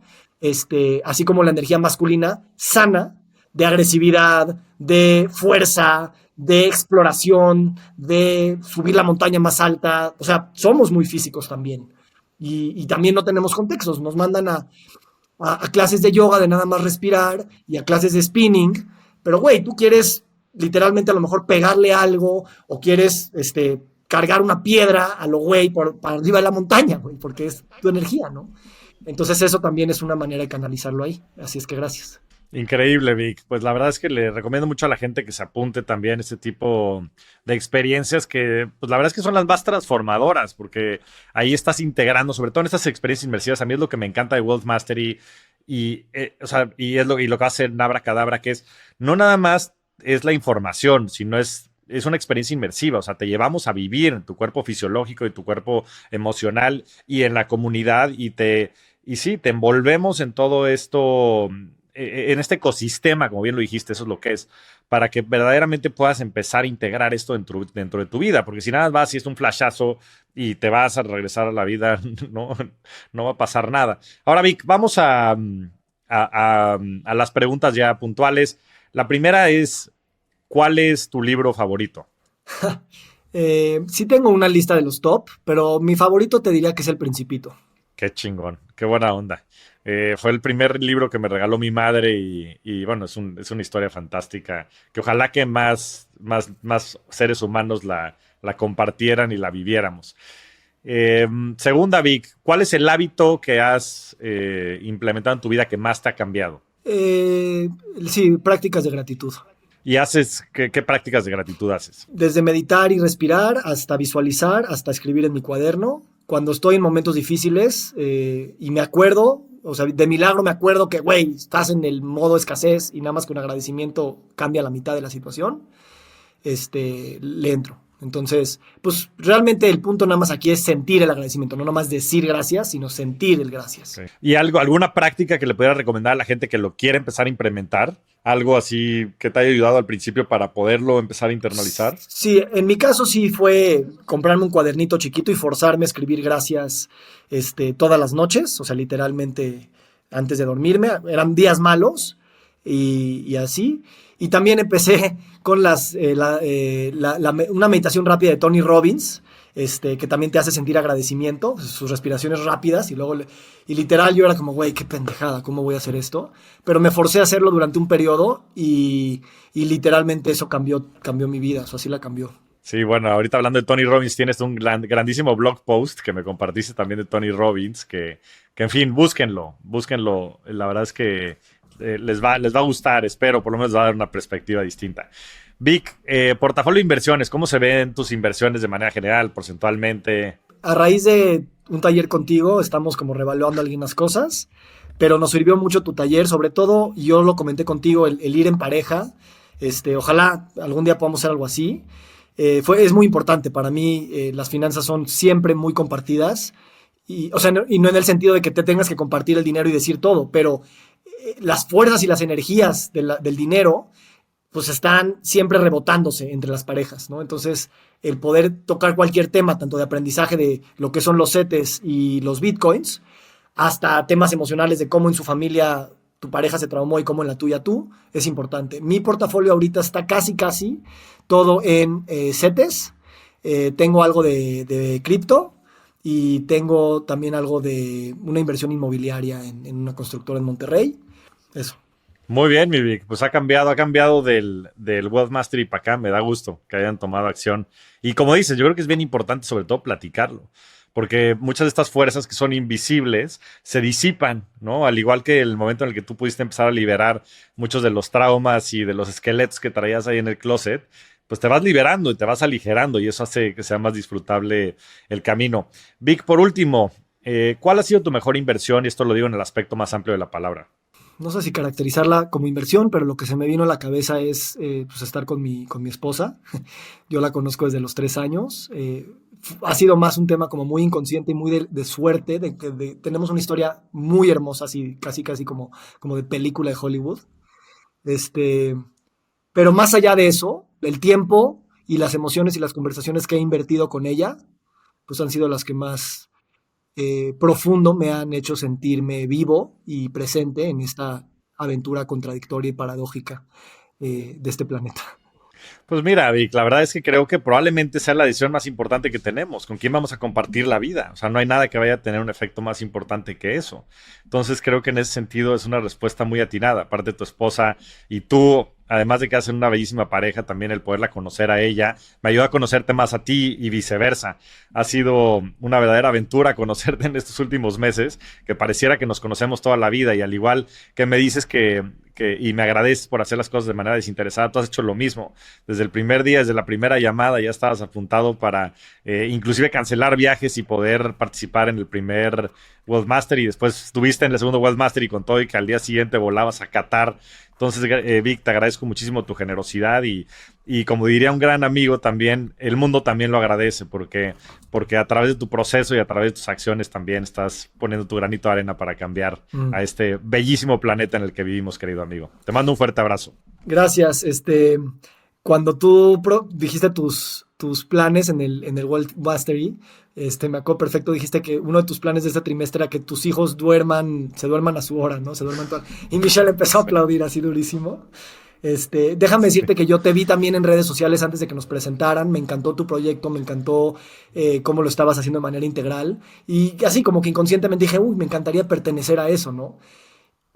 así como la energía masculina sana, de agresividad, de fuerza, de exploración, de subir la montaña más alta. O sea, somos muy físicos también. Y también no tenemos contextos. Nos mandan a clases de yoga de nada más respirar y a clases de spinning. Pero, güey, tú quieres literalmente a lo mejor pegarle algo o quieres cargar una piedra a lo güey para arriba de la montaña, güey, porque es tu energía, ¿no? Entonces eso también es una manera de canalizarlo ahí. Así es que gracias. Increíble, Vic. Pues la verdad es que le recomiendo mucho a la gente que se apunte también a este tipo de experiencias que, pues la verdad es que son las más transformadoras, porque ahí estás integrando, sobre todo en estas experiencias inmersivas. A mí es lo que me encanta de Wealth Mastery o sea, y lo que hace Nabra Cadabra, que es no nada más es la información, sino es una experiencia inmersiva, o sea, te llevamos a vivir en tu cuerpo fisiológico y tu cuerpo emocional y en la comunidad y sí, te envolvemos en todo esto, en este ecosistema, como bien lo dijiste, eso es lo que es, para que verdaderamente puedas empezar a integrar esto dentro de tu vida, porque si nada más vas y es un flashazo y te vas a regresar a la vida, no, no va a pasar nada. Ahora, Vic, vamos a las preguntas ya puntuales. La primera es, ¿cuál es tu libro favorito? Sí tengo una lista de los top, pero mi favorito te diría que es El Principito. Qué chingón, qué buena onda. Fue el primer libro que me regaló mi madre y bueno, es una historia fantástica que ojalá que más seres humanos la compartieran y la viviéramos. Segunda, Vic, ¿cuál es el hábito que has implementado en tu vida que más te ha cambiado? Eh, sí, prácticas de gratitud. ¿Y qué prácticas de gratitud haces? Desde meditar y respirar hasta visualizar, hasta escribir en mi cuaderno. Cuando estoy en momentos difíciles y me acuerdo, o sea, de milagro me acuerdo que, güey, estás en el modo escasez y nada más con agradecimiento cambia la mitad de la situación, le entro. Entonces, pues realmente el punto nada más aquí es sentir el agradecimiento, no nada más decir gracias, sino sentir el gracias. Sí. ¿Y alguna práctica que le pudiera recomendar a la gente que lo quiere empezar a implementar? Algo así que te haya ayudado al principio para poderlo empezar a internalizar. Sí, en mi caso sí fue comprarme un cuadernito chiquito y forzarme a escribir gracias todas las noches, o sea, literalmente antes de dormirme. Eran días malos y así. Y también empecé con una meditación rápida de Tony Robbins, que también te hace sentir agradecimiento, sus respiraciones rápidas y literal yo era como, güey, qué pendejada, ¿cómo voy a hacer esto? Pero me forcé a hacerlo durante un periodo y literalmente eso cambió mi vida, eso así la cambió. Sí, bueno, ahorita hablando de Tony Robbins, tienes un grandísimo blog post que me compartiste también de Tony Robbins, que en fin, búsquenlo. La verdad es que les va a gustar, espero, por lo menos les va a dar una perspectiva distinta. Vic, portafolio de inversiones, ¿cómo se ven tus inversiones de manera general, porcentualmente? A raíz de un taller contigo, estamos como revaluando algunas cosas, pero nos sirvió mucho tu taller, sobre todo, yo lo comenté contigo, el ir en pareja. Ojalá algún día podamos hacer algo así. Es muy importante para mí, las finanzas son siempre muy compartidas, o sea, y no en el sentido de que te tengas que compartir el dinero y decir todo, pero las fuerzas y las energías del dinero pues están siempre rebotándose entre las parejas, ¿no? Entonces, el poder tocar cualquier tema, tanto de aprendizaje de lo que son los CETES y los bitcoins, hasta temas emocionales de cómo en su familia tu pareja se traumó y cómo en la tuya tú, es importante. Mi portafolio ahorita está casi todo en CETES. Tengo algo de cripto y tengo también algo de una inversión inmobiliaria en una constructora en Monterrey. Eso. Muy bien, mi Vic. Pues ha cambiado del Wealth Mastery para acá. Me da gusto que hayan tomado acción. Y como dices, yo creo que es bien importante sobre todo platicarlo. Porque muchas de estas fuerzas que son invisibles se disipan, ¿no? Al igual que el momento en el que tú pudiste empezar a liberar muchos de los traumas y de los esqueletos que traías ahí en el closet, pues te vas liberando y te vas aligerando y eso hace que sea más disfrutable el camino. Vic, por último, ¿cuál ha sido tu mejor inversión? Y esto lo digo en el aspecto más amplio de la palabra. No sé si caracterizarla como inversión, pero lo que se me vino a la cabeza es pues estar con mi esposa. Yo la conozco desde los 3 años. Ha sido más un tema como muy inconsciente y muy de suerte, tenemos una historia muy hermosa, así, casi como de película de Hollywood. Este, pero más allá de eso, el tiempo y las emociones y las conversaciones que he invertido con ella, pues han sido las que más profundo me han hecho sentirme vivo y presente en esta aventura contradictoria y paradójica de este planeta. Pues mira, Vic, la verdad es que creo que probablemente sea la decisión más importante que tenemos, con quién vamos a compartir la vida. O sea, no hay nada que vaya a tener un efecto más importante que eso. Entonces creo que en ese sentido es una respuesta muy atinada. Aparte, tu esposa y tú, además de que hacen una bellísima pareja, también el poderla conocer a ella, me ayuda a conocerte más a ti y viceversa. Ha sido una verdadera aventura conocerte en estos últimos meses, que pareciera que nos conocemos toda la vida y al igual que me dices y me agradeces por hacer las cosas de manera desinteresada, tú has hecho lo mismo. Desde el primer día, desde la primera llamada, ya estabas apuntado para inclusive cancelar viajes y poder participar en el primer World Master y después estuviste en el segundo World Master y con todo y que al día siguiente volabas a Qatar. Entonces, Vic, te agradezco muchísimo tu generosidad y como diría un gran amigo también, el mundo también lo agradece porque a través de tu proceso y a través de tus acciones también estás poniendo tu granito de arena para cambiar a este bellísimo planeta en el que vivimos, querido amigo. Te mando un fuerte abrazo. Gracias. Cuando tú dijiste tus planes en el World Mastery, me acuerdo perfecto, dijiste que uno de tus planes de este trimestre era que tus hijos se duerman a su hora, ¿no? Y Michelle empezó a aplaudir así durísimo. Déjame decirte que yo te vi también en redes sociales antes de que nos presentaran, me encantó tu proyecto, me encantó cómo lo estabas haciendo de manera integral y así como que inconscientemente dije, me encantaría pertenecer a eso, ¿no?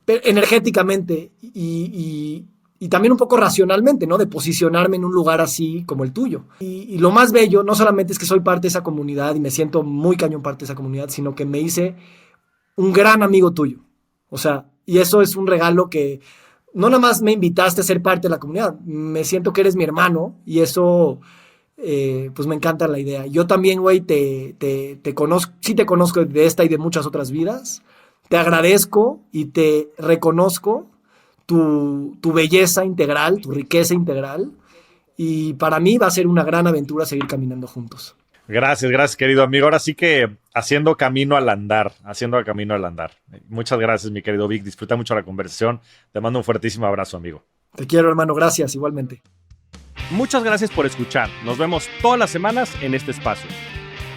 Pero energéticamente y también un poco racionalmente, ¿no? De posicionarme en un lugar así como el tuyo. Y lo más bello, no solamente es que soy parte de esa comunidad y me siento muy cañón parte de esa comunidad, sino que me hice un gran amigo tuyo. O sea, y eso es un regalo que no nada más me invitaste a ser parte de la comunidad, me siento que eres mi hermano y eso, pues me encanta la idea. Yo también, güey, te conozco, sí te conozco de esta y de muchas otras vidas. Te agradezco y te reconozco tu belleza integral, tu riqueza integral, y para mí va a ser una gran aventura seguir caminando juntos. Gracias, querido amigo. Ahora sí que haciendo camino al andar. Muchas gracias, mi querido Vic. Disfruta mucho la conversación. Te mando un fuertísimo abrazo, amigo. Te quiero, hermano. Gracias, igualmente. Muchas gracias por escuchar. Nos vemos todas las semanas en este espacio.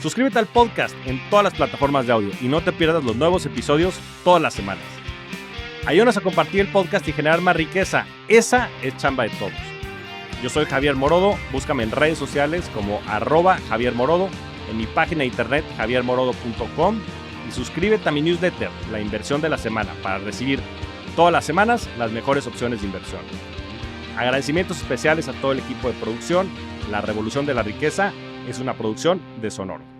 Suscríbete al podcast en todas las plataformas de audio y no te pierdas los nuevos episodios todas las semanas. Ayúdanos a compartir el podcast y generar más riqueza. Esa es chamba de todos. Yo soy Javier Morodo. Búscame en redes sociales como @JavierMorodo, en mi página de internet javiermorodo.com y suscríbete a mi newsletter, La Inversión de la Semana, para recibir todas las semanas las mejores opciones de inversión. Agradecimientos especiales a todo el equipo de producción. La Revolución de la Riqueza es una producción de Sonoro.